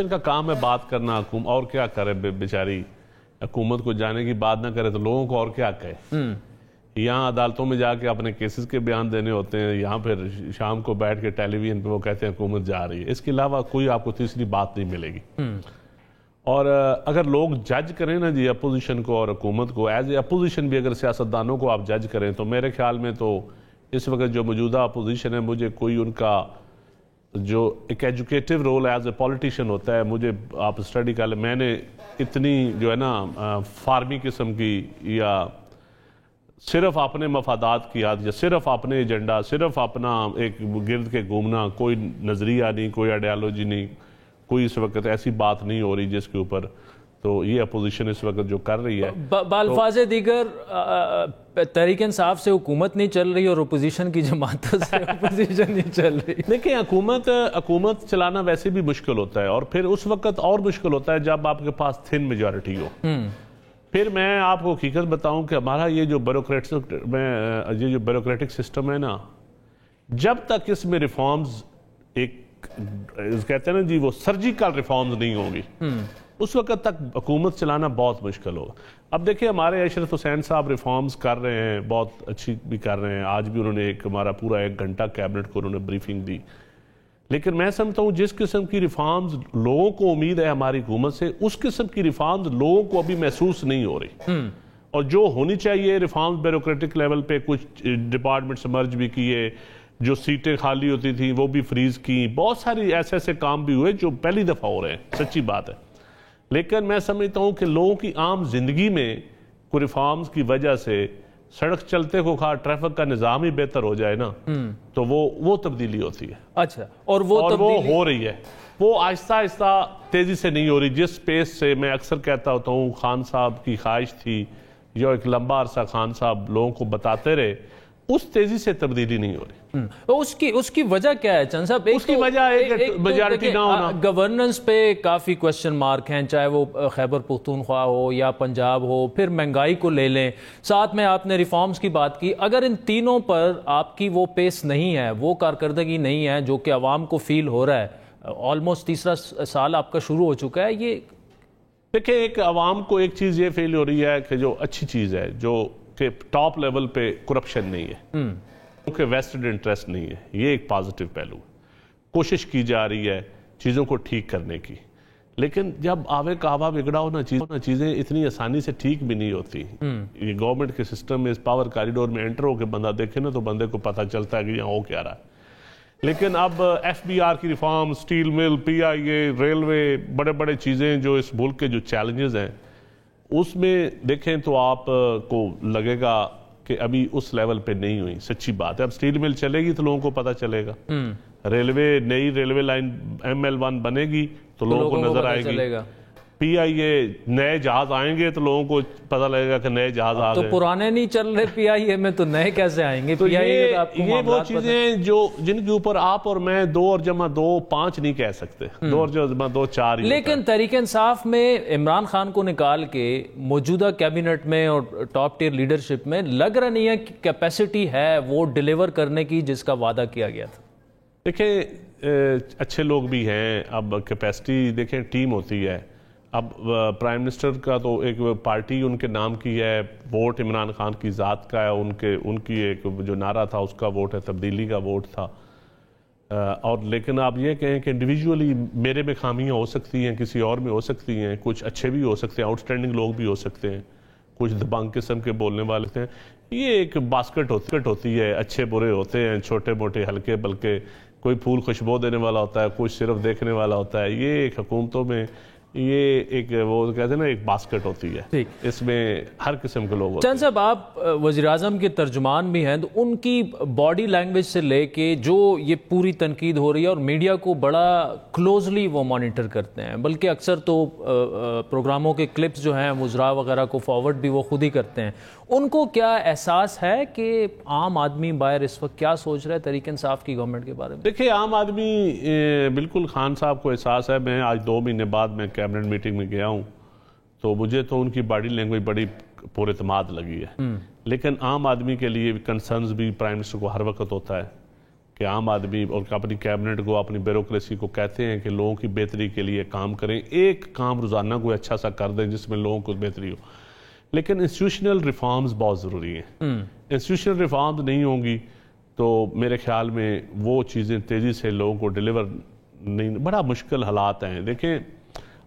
I: کا کام ہے بات کرنا, حکومت اور کیا کرے بیچاری. حکومت کو جانے کی بات نہ کرے تو لوگوں کو اور کیا کہے. یہاں عدالتوں میں جا کے اپنے کیسز کے بیان دینے ہوتے ہیں, یہاں پھر شام کو بیٹھ کے ٹیلی ویژن پہ وہ کہتے ہیں حکومت جا رہی ہے. اس کے علاوہ کوئی آپ کو تیسری بات نہیں ملے گی. اور اگر لوگ جج کریں نا جی اپوزیشن کو اور حکومت کو, ایز اے اپوزیشن بھی اگر سیاستدانوں کو آپ جج کریں تو میرے خیال میں تو اس وقت جو موجودہ اپوزیشن ہے, مجھے کوئی ان کا جو ایک educative role as a politician ہوتا ہے, مجھے آپ اسٹڈی کر لیں, میں نے اتنی جو ہے نا فارمی قسم کی یا صرف اپنے مفادات کی عادت یا صرف اپنے ایجنڈا, صرف اپنا ایک گرد کے گھومنا, کوئی نظریہ نہیں, کوئی آئیڈیالوجی نہیں, کوئی اس وقت ایسی بات نہیں ہو رہی جس کے اوپر, تو یہ اپوزیشن اس وقت جو کر رہی ہے.
A: بالفاظ دیگر تحریک انصاف سے حکومت نہیں چل رہی اور اپوزیشن کی جماعتوں سے اپوزیشن نہیں چل رہی.
I: دیکھیں حکومت چلانا ویسے بھی مشکل ہوتا ہے, اور پھر اس وقت اور مشکل ہوتا ہے جب آپ کے پاس تھن میجورٹی ہو. پھر میں آپ کو حقیقت بتاؤں کہ ہمارا یہ جو بیوروکریٹک سسٹم ہے نا, جب تک اس میں ریفارمز ایک کہتے ہیں نا جی وہ سرجیکل ریفارمز نہیں ہوں گی, اس وقت تک حکومت چلانا بہت مشکل ہوگا. اب دیکھیں ہمارے اشرف حسین صاحب ریفارمز کر رہے ہیں, بہت اچھی بھی کر رہے ہیں. آج بھی انہوں نے ہمارا پورا 1 گھنٹہ کیبنٹ کو انہوں نے بریفنگ دی. لیکن میں سمجھتا ہوں جس قسم کی ریفارمز لوگوں کو امید ہے ہماری حکومت سے, اس قسم کی ریفارمز لوگوں کو ابھی محسوس نہیں ہو رہی. اور جو ہونی چاہیے ریفارمز بیوروکریٹک لیول پہ, کچھ ڈپارٹمنٹس مرج بھی کیے, جو سیٹیں خالی ہوتی تھیں وہ بھی فریز کی, بہت ساری ایسے کام بھی ہوئے جو پہلی دفعہ ہو رہے ہیں, سچی بات ہے. لیکن میں سمجھتا ہوں کہ لوگوں کی عام زندگی میں کوئی ریفارمز کی وجہ سے سڑک چلتے کو ٹریفک کا نظام ہی بہتر ہو جائے نا, تو وہ تبدیلی ہوتی ہے.
A: اچھا, اور وہ
I: ہو رہی ہے. وہ آہستہ آہستہ تیزی سے نہیں ہو رہی. جس پیس سے میں اکثر کہتا ہوتا ہوں خان صاحب کی خواہش تھی, جو ایک لمبا عرصہ خان صاحب لوگوں کو بتاتے رہے, اس تیزی سے تبدیلی نہیں ہو رہی.
A: اس کی وجہ کیا ہے چند صاحب؟
I: اس کی وجہ ایک میجارٹی نہ ہونا.
A: گورننس پہ کافی کوشچن مارک ہیں, چاہے وہ خیبر پختونخوا ہو یا پنجاب ہو. پھر مہنگائی کو لے لیں, ساتھ میں آپ نے ریفارمز کی بات کی. اگر ان تینوں پر آپ کی وہ پیس نہیں ہے, وہ کارکردگی نہیں ہے جو کہ عوام کو فیل ہو رہا ہے, آلموسٹ تیسرا سال آپ کا شروع ہو چکا ہے, یہ
I: دیکھیں ایک عوام کو ایک چیز یہ فیل ہو رہی ہے کہ جو اچھی چیز ہے, جو کہ ٹاپ لیول پہ کرپشن نہیں ہے, کہ ویسٹڈ انٹرسٹ نہیں ہے, یہ ایک پازیٹیو پہلو. کوشش کی جا رہی ہے چیزوں کو ٹھیک کرنے کی. لیکن جب آوے کعبہ بگڑا ہو نا, چیزیں اتنی آسانی سے ٹھیک بھی نہیں ہوتی. یہ گورنمنٹ کے سسٹم میں اس پاور کاریڈور میں انٹر ہو کے بندہ دیکھے نا, تو بندے کو پتہ چلتا ہے کہ یہاں ہو کیا رہا ہے. لیکن اب ایف بی آر کی ریفارم, سٹیل مل, پی آئی اے, ریلوے, بڑے چیزیں جو اس ملک کے جو چیلنجز ہیں, اس میں دیکھیں تو آپ کو لگے گا کہ ابھی اس لیول پہ نہیں ہوئی. سچی بات ہے. اب سٹیل مل چلے گی تو لوگوں کو پتہ چلے گا, نئی ریلوے لائن ML1 بنے گی تو لوگوں کو نظر آئے گی, پی آئی اے نئے جہاز آئیں گے تو لوگوں کو پتہ لگے گا کہ نئے جہاز آ گئے.
A: تو پرانے نہیں چل رہے پی آئی اے میں, تو نئے کیسے آئیں گے؟
I: تو یہ وہ چیزیں جن کے اوپر آپ اور میں 2 اور جمع 2 5 نہیں کہہ سکتے, 2 اور جمع 2 4 ہی.
A: لیکن تحریک انصاف میں عمران خان کو نکال کے موجودہ کیبنٹ میں اور ٹاپ ٹیئر لیڈرشپ میں لگ رہا نہیں ہے کہ کیپیسٹی ہے وہ ڈیلیور کرنے کی جس کا وعدہ کیا گیا تھا.
I: دیکھیں اچھے لوگ بھی ہیں. اب کیپیسٹی دیکھیں ٹیم ہوتی ہے. اب پرائم منسٹر کا تو ایک پارٹی ان کے نام کی ہے, ووٹ عمران خان کی ذات کا ہے, ان کی ایک جو نعرہ تھا اس کا ووٹ ہے, تبدیلی کا ووٹ تھا. اور لیکن آپ یہ کہیں کہ انڈیویجولی میرے میں خامیاں ہو سکتی ہیں, کسی اور میں ہو سکتی ہیں, کچھ اچھے بھی ہو سکتے ہیں, آؤٹ اسٹینڈنگ لوگ بھی ہو سکتے ہیں, کچھ دبنگ قسم کے بولنے والے ہیں. یہ ایک باسکٹ ہوتی ہے, اچھے برے ہوتے ہیں, چھوٹے موٹے ہلکے, بلکہ کوئی پھول خوشبو دینے والا ہوتا ہے, کچھ صرف دیکھنے والا ہوتا ہے. یہ ایک حکومتوں میں یہ ایک وہ کہتے ہیں نا ایک باسکٹ ہوتی ہے, اس میں ہر قسم کے لوگ ہوتے ہیں.
A: چند صاحب آپ وزیراعظم کے ترجمان بھی ہیں, تو ان کی باڈی لینگویج سے لے کے جو یہ پوری تنقید ہو رہی ہے, اور میڈیا کو بڑا کلوزلی وہ مانیٹر کرتے ہیں, بلکہ اکثر تو پروگراموں کے کلپس جو ہیں وزراء وغیرہ کو فارورڈ بھی وہ خود ہی کرتے ہیں. ان کو کیا احساس ہے کہ عام آدمی باہر اس وقت کیا سوچ رہا ہے تحریک انصاف کی گورنمنٹ کے بارے میں؟
I: دیکھیں عام آدمی بالکل خان صاحب کو احساس ہے. میں آج 2 مہینے بعد میں کیبنٹ میٹنگ میں گیا ہوں, تو مجھے تو ان کی باڈی لینگویج بڑی پر اعتماد لگی ہے. لیکن عام آدمی کے لیے کنسرنز بھی پرائم منسٹر کو ہر وقت ہوتا ہے کہ عام آدمی اور اپنی کیبنٹ کو اپنی بیوروکریسی کو کہتے ہیں کہ لوگوں کی بہتری کے لیے کام کریں, ایک کام روزانہ کوئی اچھا سا کر دیں جس میں لوگوں کو بہتری ہو. لیکن انسٹیٹیوشنل ریفارمز بہت ضروری ہیں. انسٹیٹیوشنل ریفارمز نہیں ہوں گی تو میرے خیال میں وہ چیزیں تیزی سے لوگوں کو ڈیلیور نہیں, بڑا مشکل حالات ہیں. دیکھیں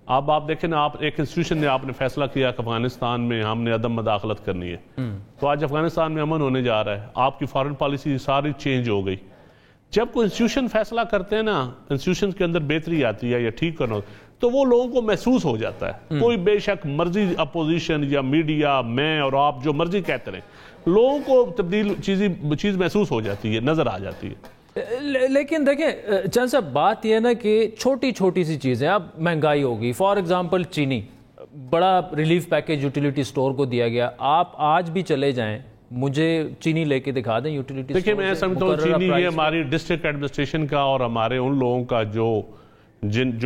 I: اب آپ دیکھیں نا, آپ ایک انسٹیٹیوشن نے آپ نے فیصلہ کیا کہ افغانستان میں ہم نے عدم مداخلت کرنی ہے, تو آج افغانستان میں امن ہونے جا رہا ہے, آپ کی فارن پالیسی ساری چینج ہو گئی. جب کوئی انسٹیٹیوشن فیصلہ کرتے ہیں نا, انسٹیٹیوشن کے اندر بہتری آتی ہے یا ٹھیک کرنا, تو وہ لوگوں کو محسوس ہو جاتا ہے. کوئی بے شک مرضی اپوزیشن یا میڈیا میں اور آپ جو مرضی کہتے رہیں, لوگوں کو تبدیل چیز محسوس ہو جاتی ہے, نظر آ جاتی ہے.
A: لیکن دیکھیں چند صاحب, بات یہ ہے نا کہ چھوٹی چھوٹی سی چیزیں, اب مہنگائی ہوگی, فار ایگزامپل چینی, بڑا ریلیف پیکیج یوٹیلیٹی سٹور کو دیا گیا. آپ آج بھی چلے جائیں, مجھے چینی لے کے دکھا دیں یوٹیلیٹی سٹور.
I: دیکھیں میں سمجھتا ہوں چینی یہ ہماری ڈسٹرکٹ ایڈمنسٹریشن کا اور ہمارے ان لوگوں کا جو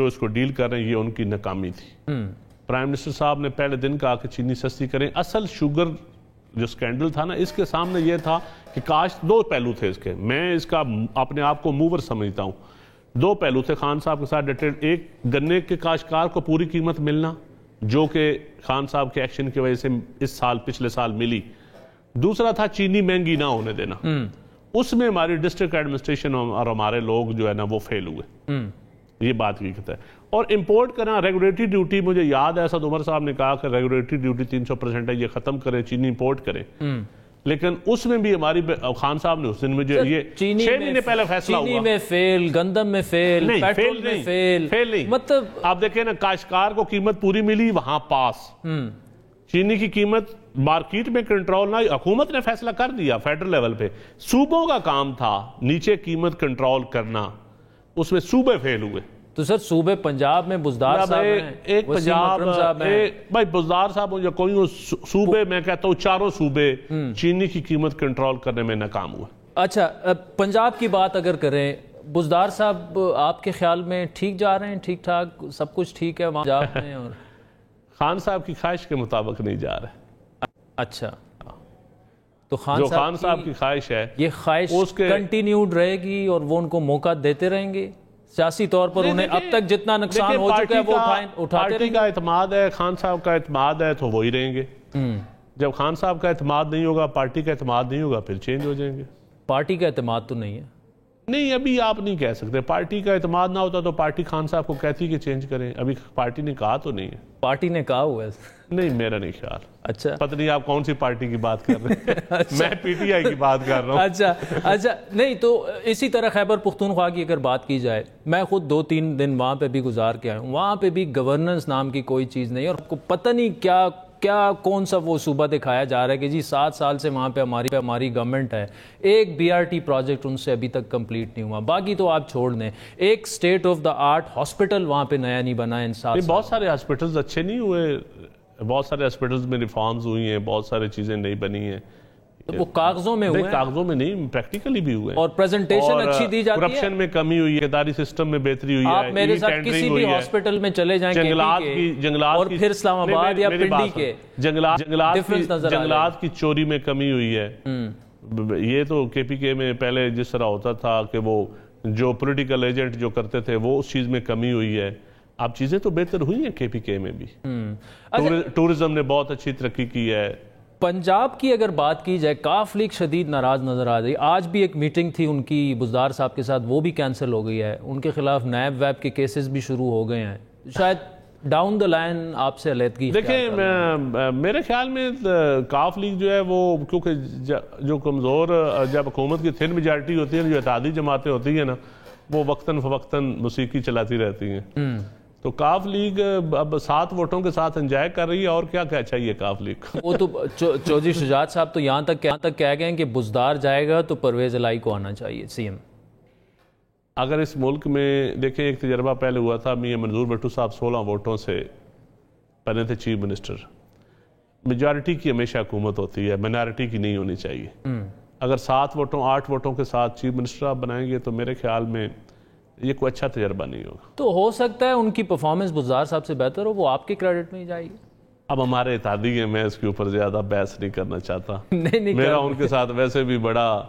I: اس کو ڈیل کر رہے ہیں, یہ ان کی ناکامی تھی. پرائم منسٹر صاحب نے پہلے دن کہا کہ چینی سستی کریں. اصل شوگر جو سکینڈل تھا نا, اس کے سامنے یہ تھا کہ کاشت, دو پہلو تھے اس کے, میں اس کا اپنے آپ کو موور سمجھتا ہوں. دو پہلو تھے خان صاحب کے ساتھ ڈیٹیل. ایک, گنے کے کاشتکار کو پوری قیمت ملنا, جو کہ خان صاحب کے ایکشن کی وجہ سے اس سال پچھلے سال ملی. دوسرا تھا چینی مہنگی نہ ہونے دینا. اس میں ہماری ڈسٹرکٹ ایڈمنسٹریشن اور ہمارے لوگ جو ہے نا وہ فیل ہوئے. یہ بات حقیقت ہے. اور امپورٹ کرنا, ریگولیٹری ڈیوٹی, مجھے یاد ہے اسد عمر صاحب نے کہا کہ ریگولیٹری ڈیوٹی 300% ہے, یہ ختم کریں, چینی امپورٹ کریں. لیکن اس میں بھی ہماری خان صاحب نے اس دن میں جو یہ 6 مہینے پہلے فیصلہ ہوا,
A: چینی میں فیل, گندم میں فیل, پیٹرول میں فیل
I: نہیں.
A: مطلب
I: آپ دیکھیں نا, کاشتکار کو قیمت پوری ملی, وہاں پاس. چینی کی قیمت مارکیٹ میں کنٹرول نہ, حکومت نے فیصلہ کر دیا فیڈرل لیول پہ, صوبوں کا کام تھا نیچے قیمت کنٹرول کرنا, اس میں صوبے فیل ہوئے.
A: تو سر صوبے پنجاب میں بزدار صاحب ہیں,
I: ایک پنجاب بھائی بزدار صاحب یا کوئی صوبے, میں کہتا ہوں چاروں صوبے چینی کی قیمت کنٹرول کرنے میں ناکام ہوئے.
A: اچھا, پنجاب کی بات اگر کریں, بزدار صاحب آپ کے خیال میں ٹھیک جا رہے ہیں, ٹھیک ٹھاک سب کچھ ٹھیک ہے وہاں پنجاب میں؟ اور
I: خان صاحب کی خواہش کے مطابق نہیں جا رہے.
A: اچھا, تو
I: خان صاحب کی خواہش ہے,
A: یہ خواہش کنٹینیوڈ رہے گی اور وہ ان کو موقع دیتے رہیں گے سیاسی طور پر؟ انہیں اب تک جتنا نقصان ہو چکا ہے وہ اٹھاتے
I: پارٹی کا اعتماد ہے, خان صاحب کا اعتماد ہے, تو وہی رہیں گے. جب خان صاحب کا اعتماد نہیں ہوگا, پارٹی کا اعتماد نہیں ہوگا, پھر چینج ہو جائیں گے.
A: پارٹی کا اعتماد تو نہیں ہے.
I: نہیں, ابھی آپ نہیں کہہ سکتے. پارٹی کا اعتماد نہ ہوتا تو پارٹی خان صاحب کو کہتی کہ چینج کریں. ابھی پارٹی نے کہا تو نہیں ہے.
A: پارٹی نے کہا ہوا ہے؟
I: نہیں, میرا نہیں خیال.
A: اچھا,
I: پتہ نہیں آپ کون سی پارٹی کی بات کر رہے ہیں. میں پی ٹی آئی کی بات کر رہا ہوں.
A: اچھا نہیں, تو اسی طرح خیبر پختونخوا کی اگر بات کی جائے, میں خود 2-3 دن وہاں پہ بھی گزار کے آیا ہوں. وہاں پہ بھی گورننس نام کی کوئی چیز نہیں, اور آپ کو پتہ نہیں کیا کون سا وہ صوبہ دکھایا جا رہا ہے کہ جی 7 سال سے وہاں پہ ہماری گورنمنٹ ہے. ایک BRT پروجیکٹ ان سے ابھی تک کمپلیٹ نہیں ہوا. باقی تو آپ چھوڑ دیں, ایک state of the art hospital وہاں پہ نیا نہیں بنا ان 7 سال.
I: بہت سارے ہاسپٹلز اچھے نہیں ہوئے, بہت سارے ہاسپٹلز میں ریفارمز ہوئی ہیں, بہت ساری چیزیں نہیں بنی ہیں.
A: وہ کاغذوں میں ہوئے,
I: کاغذوں میں نہیں, پریکٹیکلی بھی ہوئے.
A: اور پریزنٹیشن اچھی دی جاتی ہے,
I: کرپشن میں کمی ہوئی ہے, اداری سسٹم میں بہتری ہوئی ہے.
A: آپ میرے ساتھ کسی بھی ہاسپٹل میں چلے جائیں,
I: جنگلات
A: اور پھر اسلام آباد یا پنڈی کے,
I: جنگلات کی چوری میں کمی ہوئی ہے. یہ تو KPK میں پہلے جس طرح ہوتا تھا کہ وہ جو پولیٹیکل ایجنٹ جو کرتے تھے, وہ اس چیز میں کمی ہوئی ہے. اب چیزیں تو بہتر ہوئی ہیں KPK میں بھی. ٹورزم نے بہت اچھی ترقی کی ہے.
A: پنجاب کی اگر بات کی جائے, کاف لیگ شدید ناراض نظر آ رہی. آج بھی ایک میٹنگ تھی ان کی بزدار صاحب کے ساتھ, وہ بھی کینسل ہو گئی ہے. ان کے خلاف نیب ویب کے کیسز بھی شروع ہو گئے ہیں. شاید ڈاؤن دا لائن آپ سے علیحدگی.
I: دیکھیں میرے خیال میں کاف لیگ جو ہے وہ, کیونکہ جو کمزور, جب حکومت کی تھن میجارٹی ہوتی ہے, جو اتحادی جماعتیں ہوتی ہیں نا, وہ وقتاً فوقتاً موسیقی چلاتی رہتی ہیں. تو کاف لیگ اب 7 ووٹوں کے ساتھ انجوائے کر رہی ہے, اور کیا چاہیے کاف لیگ کو.
A: وہ تو چودھری شجاعت صاحب تو یہاں تک کہہ گئے ہیں کہ بزدار جائے گا تو پرویز الہی کو آنا چاہیے CM.
I: اگر اس ملک میں دیکھیں, ایک تجربہ پہلے ہوا تھا, میاں منظور بھٹو صاحب 16 ووٹوں سے بنے تھے چیف منسٹر. میجارٹی کی ہمیشہ حکومت ہوتی ہے, مائنارٹی کی نہیں ہونی چاہیے. اگر 7 ووٹوں 8 ووٹوں کے ساتھ چیف منسٹر آپ بنائیں گے تو میرے خیال میں یہ کوئی اچھا تجربہ نہیں ہوگا.
A: تو ہو سکتا ہے ان کی پرفارمنس بزدار صاحب سے بہتر ہو, وہ آپ کے کریڈٹ میں ہی جائے گی.
I: اب ہمارے اتحادی ہیں, میں اس کے اوپر زیادہ بحث نہیں کرنا چاہتا. میرا ان کے ساتھ ویسے بھی بڑا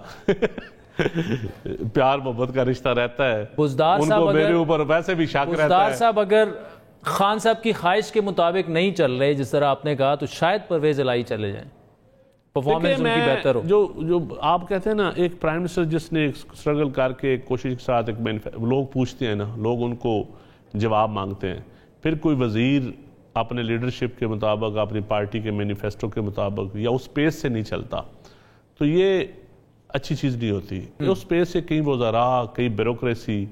I: پیار محبت کا رشتہ رہتا ہے.
A: بزدار
I: ان
A: صاحب
I: کو میرے
A: اگر
I: اوپر ویسے بھی شک رہتا
A: بزدار
I: ہے.
A: صاحب اگر خان صاحب کی خواہش کے مطابق نہیں چل رہے جس طرح آپ نے کہا تو شاید پرویز الہی چلے جائیں, پرفارمنس ان کی بہتر ہو.
I: جو آپ کہتے ہیں نا, ایک پرائم منسٹر جس نے اسٹرگل کر کے کوشش کے ساتھ لوگ پوچھتے ہیں نا, لوگ ان کو جواب مانگتے ہیں. پھر کوئی وزیر اپنے لیڈرشپ کے مطابق, اپنی پارٹی کے مینیفیسٹو کے مطابق یا اس پیس سے نہیں چلتا تو یہ اچھی چیز نہیں ہوتی. اس پیس سے کئی وزراء, کئی بیوروکریسی,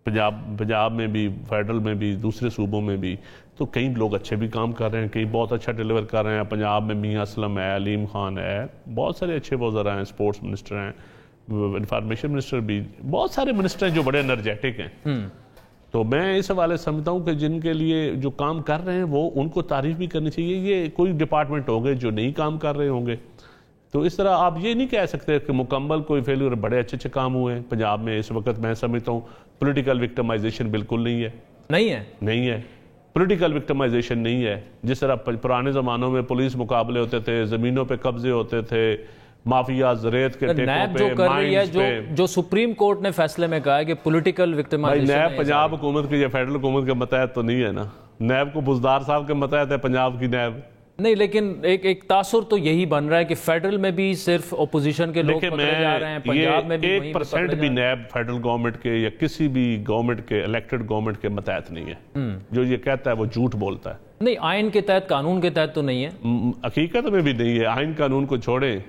I: پنجاب میں بھی, فیڈرل میں بھی, دوسرے صوبوں میں بھی, تو کئی لوگ اچھے بھی کام کر رہے ہیں, کئی بہت اچھا ڈیلیور کر رہے ہیں. پنجاب میں میاں اسلم ہے, علیم خان ہے, بہت سارے اچھے وزراء ہیں, سپورٹس منسٹر ہیں, انفارمیشن منسٹر بھی, بہت سارے منسٹر ہیں جو بڑے انرجیٹک ہیں. تو میں اس حوالے سے سمجھتا ہوں کہ جن کے لیے جو کام کر رہے ہیں وہ ان کو تعریف بھی کرنی چاہیے. یہ کوئی ڈپارٹمنٹ ہوں گے جو نہیں کام کر رہے ہوں گے, تو اس طرح آپ یہ نہیں کہہ سکتے کہ مکمل کوئی فیلور. بڑے اچھے اچھے کام ہوئے ہیں پنجاب میں اس وقت. میں سمجھتا ہوں پولیٹیکل وکٹمائزیشن بالکل نہیں ہے. نہیں ہے پولیٹیکل وکٹمائزیشن نہیں ہے. جس طرح پرانے زمانوں میں پولیس مقابلے ہوتے تھے, زمینوں پہ قبضے ہوتے تھے, مافیاز ریت کے
A: نیب جو کر رہی ہے, جو سپریم کورٹ نے فیصلے میں کہا ہے کہ پولیٹیکل وکٹمائزیشن,
I: نیب پنجاب حکومت کی یا فیڈرل حکومت کے متحد تو نہیں ہے نا. نیب کو بزدار صاحب کے متحد ہے پنجاب کی نیب
A: نہیں. لیکن ایک تاثر تو یہی بن رہا ہے کہ فیڈرل میں بھی صرف اپوزیشن کے لوگ پکڑے جا رہے ہیں, پنجاب میں بھی
I: 1% بھی نیب فیڈرل گورنمنٹ کے یا کسی بھی گورنمنٹ کے الیکٹڈ گورنمنٹ کے متحد نہیں ہے. جو یہ کہتا ہے وہ جھوٹ بولتا ہے.
A: نہیں, آئین کے تحت, قانون کے تحت تو نہیں ہے.
I: حقیقت میں بھی نہیں ہے. آئین قانون کو چھوڑیں,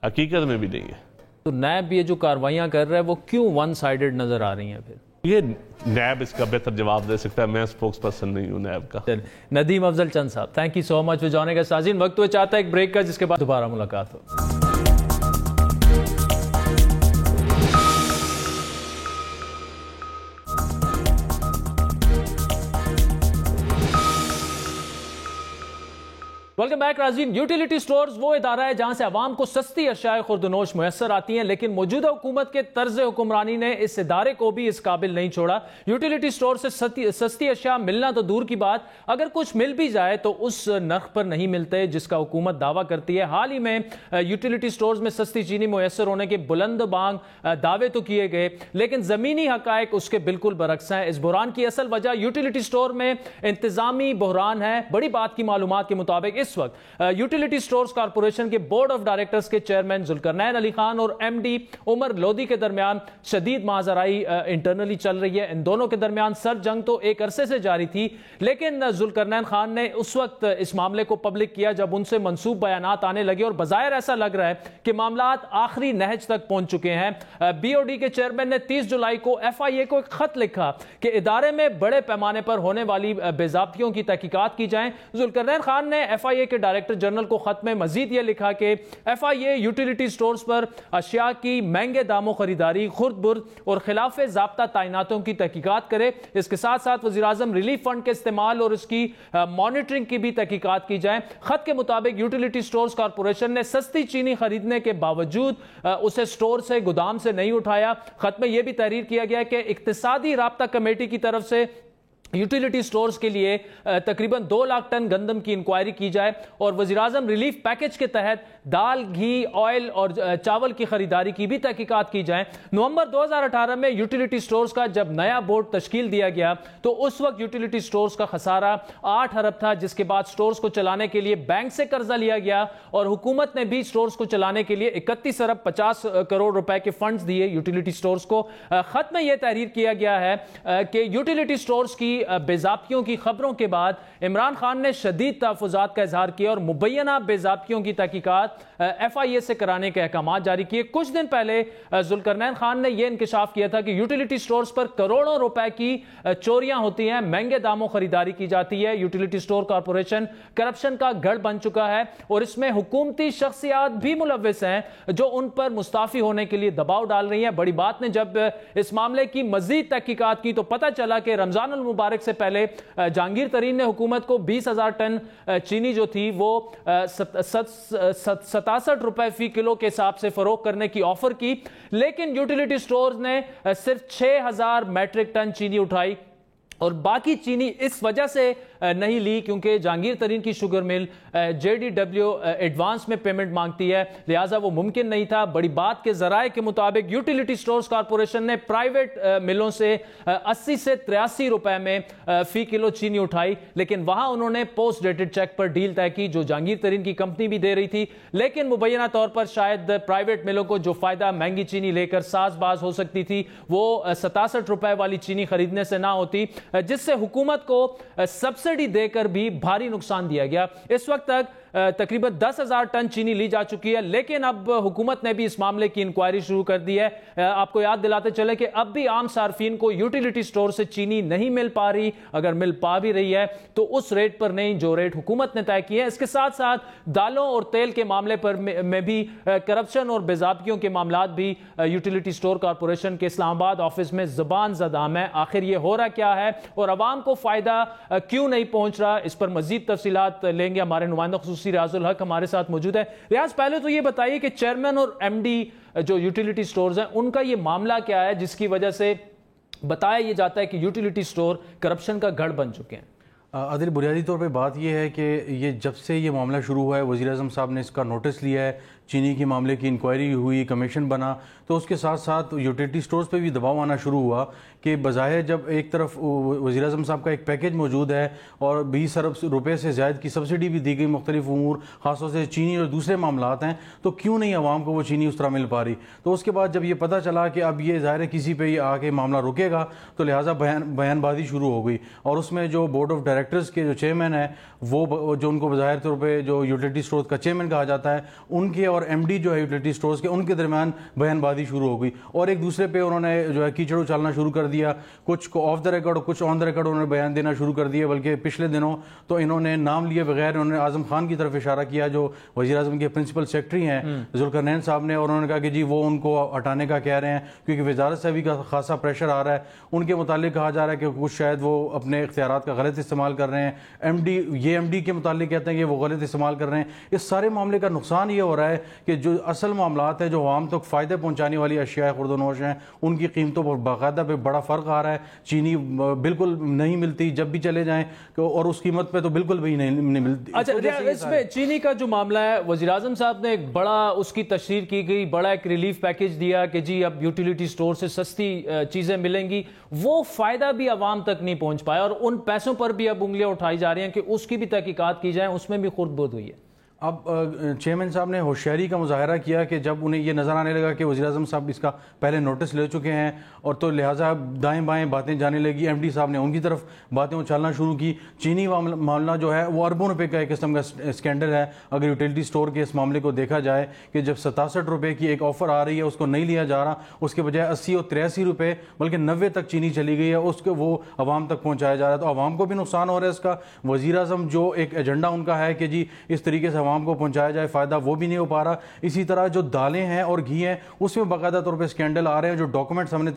I: حقیقت میں بھی نہیں ہے.
A: تو نیب یہ جو کاروائیاں کر رہا ہے وہ کیوں ون سائیڈڈ نظر آ رہی ہیں پھر؟
I: یہ نیب اس کا بہتر جواب دے سکتا ہے, میں سپوکس پرسن نہیں ہوں نیب کا.
A: ندیم افضل چند صاحب, thank you so much for joining us. سازین, وقت ہوا چاہتا ہے ایک بریک کا, جس کے بعد دوبارہ ملاقات ہو. ویلکم بیک ناظرین. یوٹیلیٹی سٹورز وہ ادارہ ہے جہاں سے عوام کو سستی اشیاء خرد و نوش میسر آتی ہیں, لیکن موجودہ حکومت کے طرز حکمرانی نے اس ادارے کو بھی اس قابل نہیں چھوڑا. یوٹیلیٹی سٹور سے سستی اشیاء ملنا تو دور کی بات, اگر کچھ مل بھی جائے تو اس نرخ پر نہیں ملتے جس کا حکومت دعویٰ کرتی ہے. حال ہی میں یوٹیلیٹی سٹورز میں سستی چینی میسر ہونے کے بلند بانگ دعوے تو کیے گئے, لیکن زمینی حقائق اس کے بالکل برعکس ہیں. اس بحران کی اصل وجہ یوٹیلیٹی سٹور میں انتظامی بحران ہے. بڑی بات کی معلومات کے مطابق اس وقت یوٹیلیٹی سٹورز کارپوریشن کے بورڈ آف ڈائریکٹرز کے چیئرمین ذوالقرنین علی خان اور ایم ڈی عمر لودھی کے درمیان شدید مازرائی انٹرنلی چل رہی ہے. ان دونوں کے درمیان سر جنگ تو ایک عرصے سے جاری تھی, لیکن ذوالقرنین خان نے اس وقت اس معاملے کو پبلک کیا جب ان سے منسوب بیانات آنے لگے, اور بظاہر ایسا لگ رہا ہے کہ معاملات آخری نہج تک پہنچ چکے ہیں. بی او ڈی کے چیئرمین نے 30 جولائی کو ایف آئی اے کو ایک خط لکھا کہ ادارے میں بڑے پیمانے پر ہونے والی بے ضابطگیوں کی تحقیقات کی جائیں. ذوالقرنین خان نے ایف آئی اے کے ڈائریکٹر جنرل کو خط میں مزید یہ لکھا کہ ایف آئی اے یوٹیلیٹی سٹورز پر اشیاء کی مہنگے داموں خریداری, خرد برد اور خلاف ضابطہ تعیناتوں کی تحقیقات کرے. اس کے ساتھ ساتھ وزیراعظم ریلیف فنڈ کے استعمال اور اس کی مانیٹرنگ کی بھی تحقیقات کی جائیں. خط کے مطابق یوٹیلیٹی سٹورز کارپوریشن نے سستی چینی خریدنے کے باوجود اسے سٹور سے, گودام سے نہیں اٹھایا. خط میں یہ بھی تحریر کیا گیا کہ اقتصادی رابطہ کمیٹی کی طرف سے یوٹیلیٹی سٹورز کے لیے تقریباً 2 لاکھ ٹن گندم کی انکوائری کی جائے اور وزیراعظم ریلیف پیکج کے تحت دال, گھی, آئل اور چاول کی خریداری کی بھی تحقیقات کی جائیں. نومبر 2018 میں یوٹیلیٹی سٹورز کا جب نیا بورڈ تشکیل دیا گیا تو اس وقت یوٹیلیٹی سٹورز کا خسارہ 8 ارب تھا, جس کے بعد سٹورز کو چلانے کے لیے بینک سے قرضہ لیا گیا اور حکومت نے بھی سٹورز کو چلانے کے لیے 31 ارب 50 کروڑ روپے کے فنڈز دیے یوٹیلیٹی سٹورز کو. خط میں یہ تحریر کیا گیا ہے کہ یوٹیلیٹی سٹورز کی بے ضابطگیوں کی خبروں کے بعد عمران خان نے شدید تحفظات کا اظہار کیا اور مبینہ بے ضابطگیوں کی تحقیقات ایف آئی اے سے کرانے کے احکامات جاری کیے. کچھ دن پہلے ذوالقرنین خان نے یہ انکشاف کیا تھا کہ یوٹیلیٹی سٹورز پر کروڑوں روپے کی چوریاں ہوتی ہیں, مہنگے داموں خریداری کی جاتی ہے. یوٹیلیٹی سٹور کارپوریشن کرپشن کا گڑھ بن چکا ہے اور اس میں حکومتی شخصیات بھی ملوث ہیں جو ان پر مستعفی ہونے کے لیے دباؤ ڈال رہی ہیں. بڑی بات نے جب اس معاملے کی مزید تحقیقات کی تو پتہ چلا کہ رمضان المبارک سے پہلے جہانگیر ترین نے حکومت کو 20,000 ٹن چینی جو تھی وہ 67 روپے فی کلو کے حساب سے فروخت کرنے کی آفر کی, لیکن یوٹیلیٹی سٹورز نے صرف 6,000 میٹرک ٹن چینی اٹھائی اور باقی چینی اس وجہ سے نہیں لی کیونکہ جہانگیر ترین کی شوگر مل JDW ایڈوانس میں پیمنٹ مانگتی ہے، لہٰذا وہ ممکن نہیں تھا۔ بڑی بات کے ذرائع کے مطابق یوٹیلیٹی سٹورز کارپوریشن نے پرائیویٹ ملوں سے 80 سے 83 روپے میں فی کلو چینی اٹھائی، لیکن وہاں انہوں نے پوسٹ ڈیٹڈ چیک پر ڈیل طے کی جو جہانگیر ترین کی کمپنی بھی دے رہی تھی، لیکن مبینہ طور پر شاید پرائیویٹ ملوں کو جو فائدہ مہنگی چینی لے کر ساز باز ہو سکتی تھی وہ 67 روپے والی چینی خریدنے سے نہ ہوتی، جس سے حکومت کو سبسڈی دے کر بھی بھاری نقصان دیا گیا۔ اس وقت تک تقریباً 10,000 ٹن چینی لی جا چکی ہے، لیکن اب حکومت نے بھی اس معاملے کی انکوائری شروع کر دی ہے۔ آپ کو یاد دلاتے چلے کہ اب بھی عام صارفین کو یوٹیلیٹی سٹور سے چینی نہیں مل پا رہی، اگر مل پا بھی رہی ہے تو اس ریٹ پر نہیں جو ریٹ حکومت نے طے کی ہے۔ اس کے ساتھ ساتھ دالوں اور تیل کے معاملے پر میں بھی کرپشن اور بے ضابطگیوں کے معاملات بھی یوٹیلیٹی سٹور کارپوریشن کے اسلام آباد آفس میں زبان زدام ہے۔ آخر یہ ہو رہا کیا ہے اور عوام کو فائدہ کیوں نہیں پہنچ رہا، اس پر مزید تفصیلات لیں گے ہمارے نمائندہ خصوصی ریاض الحق ہمارے ساتھ موجود ہے۔ ریاض، پہلے تو یہ بتائیے کہ چیئرمین اور MD جو یوٹیلیٹی سٹورز ہیں ان کا یہ معاملہ کیا ہے جس کی وجہ سے بتایا یہ جاتا ہے کہ یوٹیلیٹی سٹور کرپشن کا گڑھ بن چکے ہیں؟
H: عادل، بنیادی طور پہ بات یہ ہے کہ یہ جب سے یہ معاملہ شروع ہوا ہے وزیر اعظم صاحب نے اس کا نوٹس لیا ہے، چینی کے معاملے کی انکوائری ہوئی، کمیشن بنا، تو اس کے ساتھ ساتھ یوٹیلیٹی سٹورز پہ بھی دباؤ آنا شروع ہوا کہ بظاہر جب ایک طرف وزیر اعظم صاحب کا ایک پیکیج موجود ہے اور 20 ارب روپے سے زائد کی سبسڈی بھی دی گئی مختلف امور، خاص طور سے چینی اور دوسرے معاملات ہیں، تو کیوں نہیں عوام کو وہ چینی اس طرح مل پا رہی؟ تو اس کے بعد جب یہ پتہ چلا کہ اب یہ ظاہر ہے کسی پہ یہ آ کے معاملہ رکے گا تو لہٰذا بیان بازی شروع ہو گئی، اور اس میں جو بورڈ آف ڈائریکٹرز کے جو چیئرمین ہے وہ جو ان کو بظاہر طور پہ جو یوٹیلیٹی سٹورز کا چیئرمین کہا جاتا ہے، ان کے اور MD جو ہے یوٹیلیٹی سٹورز کے، ان کے درمیان بیان بازی شروع ہو گئی اور ایک دوسرے پہ انہوں نے جو ہے کیچڑ اچھالنا شروع کر دیا، کچھ کو آف دا ریکارڈ اور کچھ آن دا ریکارڈ انہوں نے بیان دینا شروع کر دیا، بلکہ پچھلے دنوں تو انہوں نے نام لیے بغیر انہوں نے اعظم خان کی طرف اشارہ کیا جو وزیر اعظم کے پرنسپل سیکرٹری ہیں ذوالقرنین صاحب نے، اور انہوں نے کہا کہ جی وہ ان کو ہٹانے کا کہہ رہے ہیں کیونکہ وزارت سے بھی خاصا پریشر آ رہا ہے، ان کے متعلق کہا جا رہا ہے کہ کچھ شاید وہ اپنے اختیارات کا غلط استعمال کر رہے ہیں، MD کے متعلق کہتے ہیں کہ وہ غلط استعمال کر رہے ہیں۔ اس سارے معاملے کا نقصان یہ ہو رہا ہے کہ جو اصل معاملات ہیں جو عوام تک فائدے پہنچانے والی اشیاء خرد و نوش ہیں ان کی قیمتوں پر باقاعدہ پہ بڑا فرق آ رہا ہے، چینی بالکل نہیں ملتی جب بھی چلے جائیں اور اس قیمت پہ تو بالکل بھی نہیں ملتی۔
A: اچھا، اس میں چینی کا جو معاملہ ہے وزیر اعظم صاحب نے ایک بڑا اس کی تشہیر کی گئی، بڑا ایک ریلیف پیکیج دیا کہ جی اب یوٹیلیٹی سٹور سے سستی چیزیں ملیں گی، وہ فائدہ بھی عوام تک نہیں پہنچ پایا اور ان پیسوں پر بھی اب انگلیاں اٹھائی جا رہی ہیں کہ اس کی بھی تحقیقات کی جائیں، اس میں بھی خرد برد ہوئی ہے۔
H: اب چیئرمین صاحب نے ہوشیاری کا مظاہرہ کیا کہ جب انہیں یہ نظر آنے لگا کہ وزیر اعظم صاحب اس کا پہلے نوٹس لے چکے ہیں اور تو لہٰذا دائیں بائیں باتیں جانے لگی، MD صاحب نے ان کی طرف باتیں اچھالنا شروع کی۔ چینی معاملہ جو ہے وہ اربوں روپے کا ایک قسم کا اسکینڈل ہے اگر یوٹیلیٹی سٹور کے اس معاملے کو دیکھا جائے کہ جب 67 روپے کی ایک آفر آ رہی ہے اس کو نہیں لیا جا رہا، اس کے بجائے 80 اور 83 روپے بلکہ 90 تک چینی چلی گئی ہے، اس کو وہ عوام تک پہنچایا جا رہا ہے، تو عوام کو بھی نقصان ہو رہا ہے اس کا۔ وزیر اعظم جو ایک ایجنڈا ان کا ہے کہ جی اس طریقے سے عوام کو پہنچایا جائے فائدہ، وہ بھی نہیں ہو پا رہا۔ اسی طرح جو دالیں ہیں اور گھی ہیں اس میں باقاعدہ طور پہ اسکینڈل آ رہے ہیں، جو ڈاکومنٹس ہم نے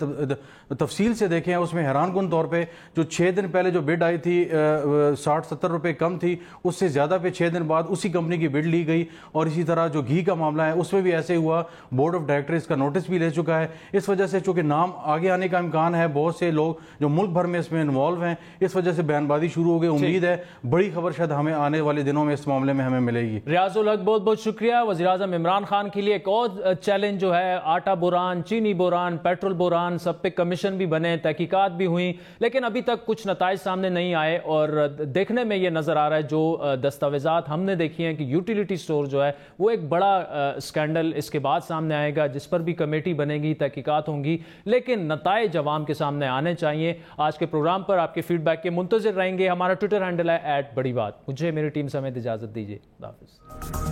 H: تفصیل سے دیکھے ہیں اس میں حیران کن طور پہ جو 6 دن پہلے جو بڈ آئی تھی 60-70 روپے کم تھی، اس سے زیادہ پہ 6 دن بعد اسی کمپنی کی بڈ لی گئی، اور اسی طرح جو گھی کا معاملہ ہے اس میں بھی ایسے ہوا، بورڈ آف ڈائریکٹرز کا نوٹس بھی لے چکا ہے۔ اس وجہ سے چونکہ نام آگے آنے کا امکان ہے، بہت سے لوگ جو ملک بھر میں اس میں انوالو ہیں، اس وجہ سے بیان بازی شروع ہو گئی۔ امید ہے بڑی خبر شاید ہمیں آنے والے دنوں میں اس معاملے میں ہمیں ملے گی۔
A: ریاض الحق بہت بہت شکریہ۔ وزیر اعظم عمران خان کے لیے ایک اور چیلنج جو ہے، آٹا بحران، چینی بحران، پیٹرول بحران، سب پہ کمیشن بھی بنے، تحقیقات بھی ہوئیں، لیکن ابھی تک کچھ نتائج سامنے نہیں آئے، اور دیکھنے میں یہ نظر آ رہا ہے جو دستاویزات ہم نے دیکھی ہیں کہ یوٹیلیٹی سٹور جو ہے وہ ایک بڑا اسکینڈل اس کے بعد سامنے آئے گا جس پر بھی کمیٹی بنے گی، تحقیقات ہوں گی، لیکن نتائج عوام کے سامنے آنے چاہیے۔ آج کے پروگرام پر آپ کے فیڈ بیک کے منتظر رہیں گے۔ ہمارا ٹویٹر ہینڈل ہے @بڑی بات۔ مجھے میری ٹیم سمیت اجازت دیجیے، خدا حافظ۔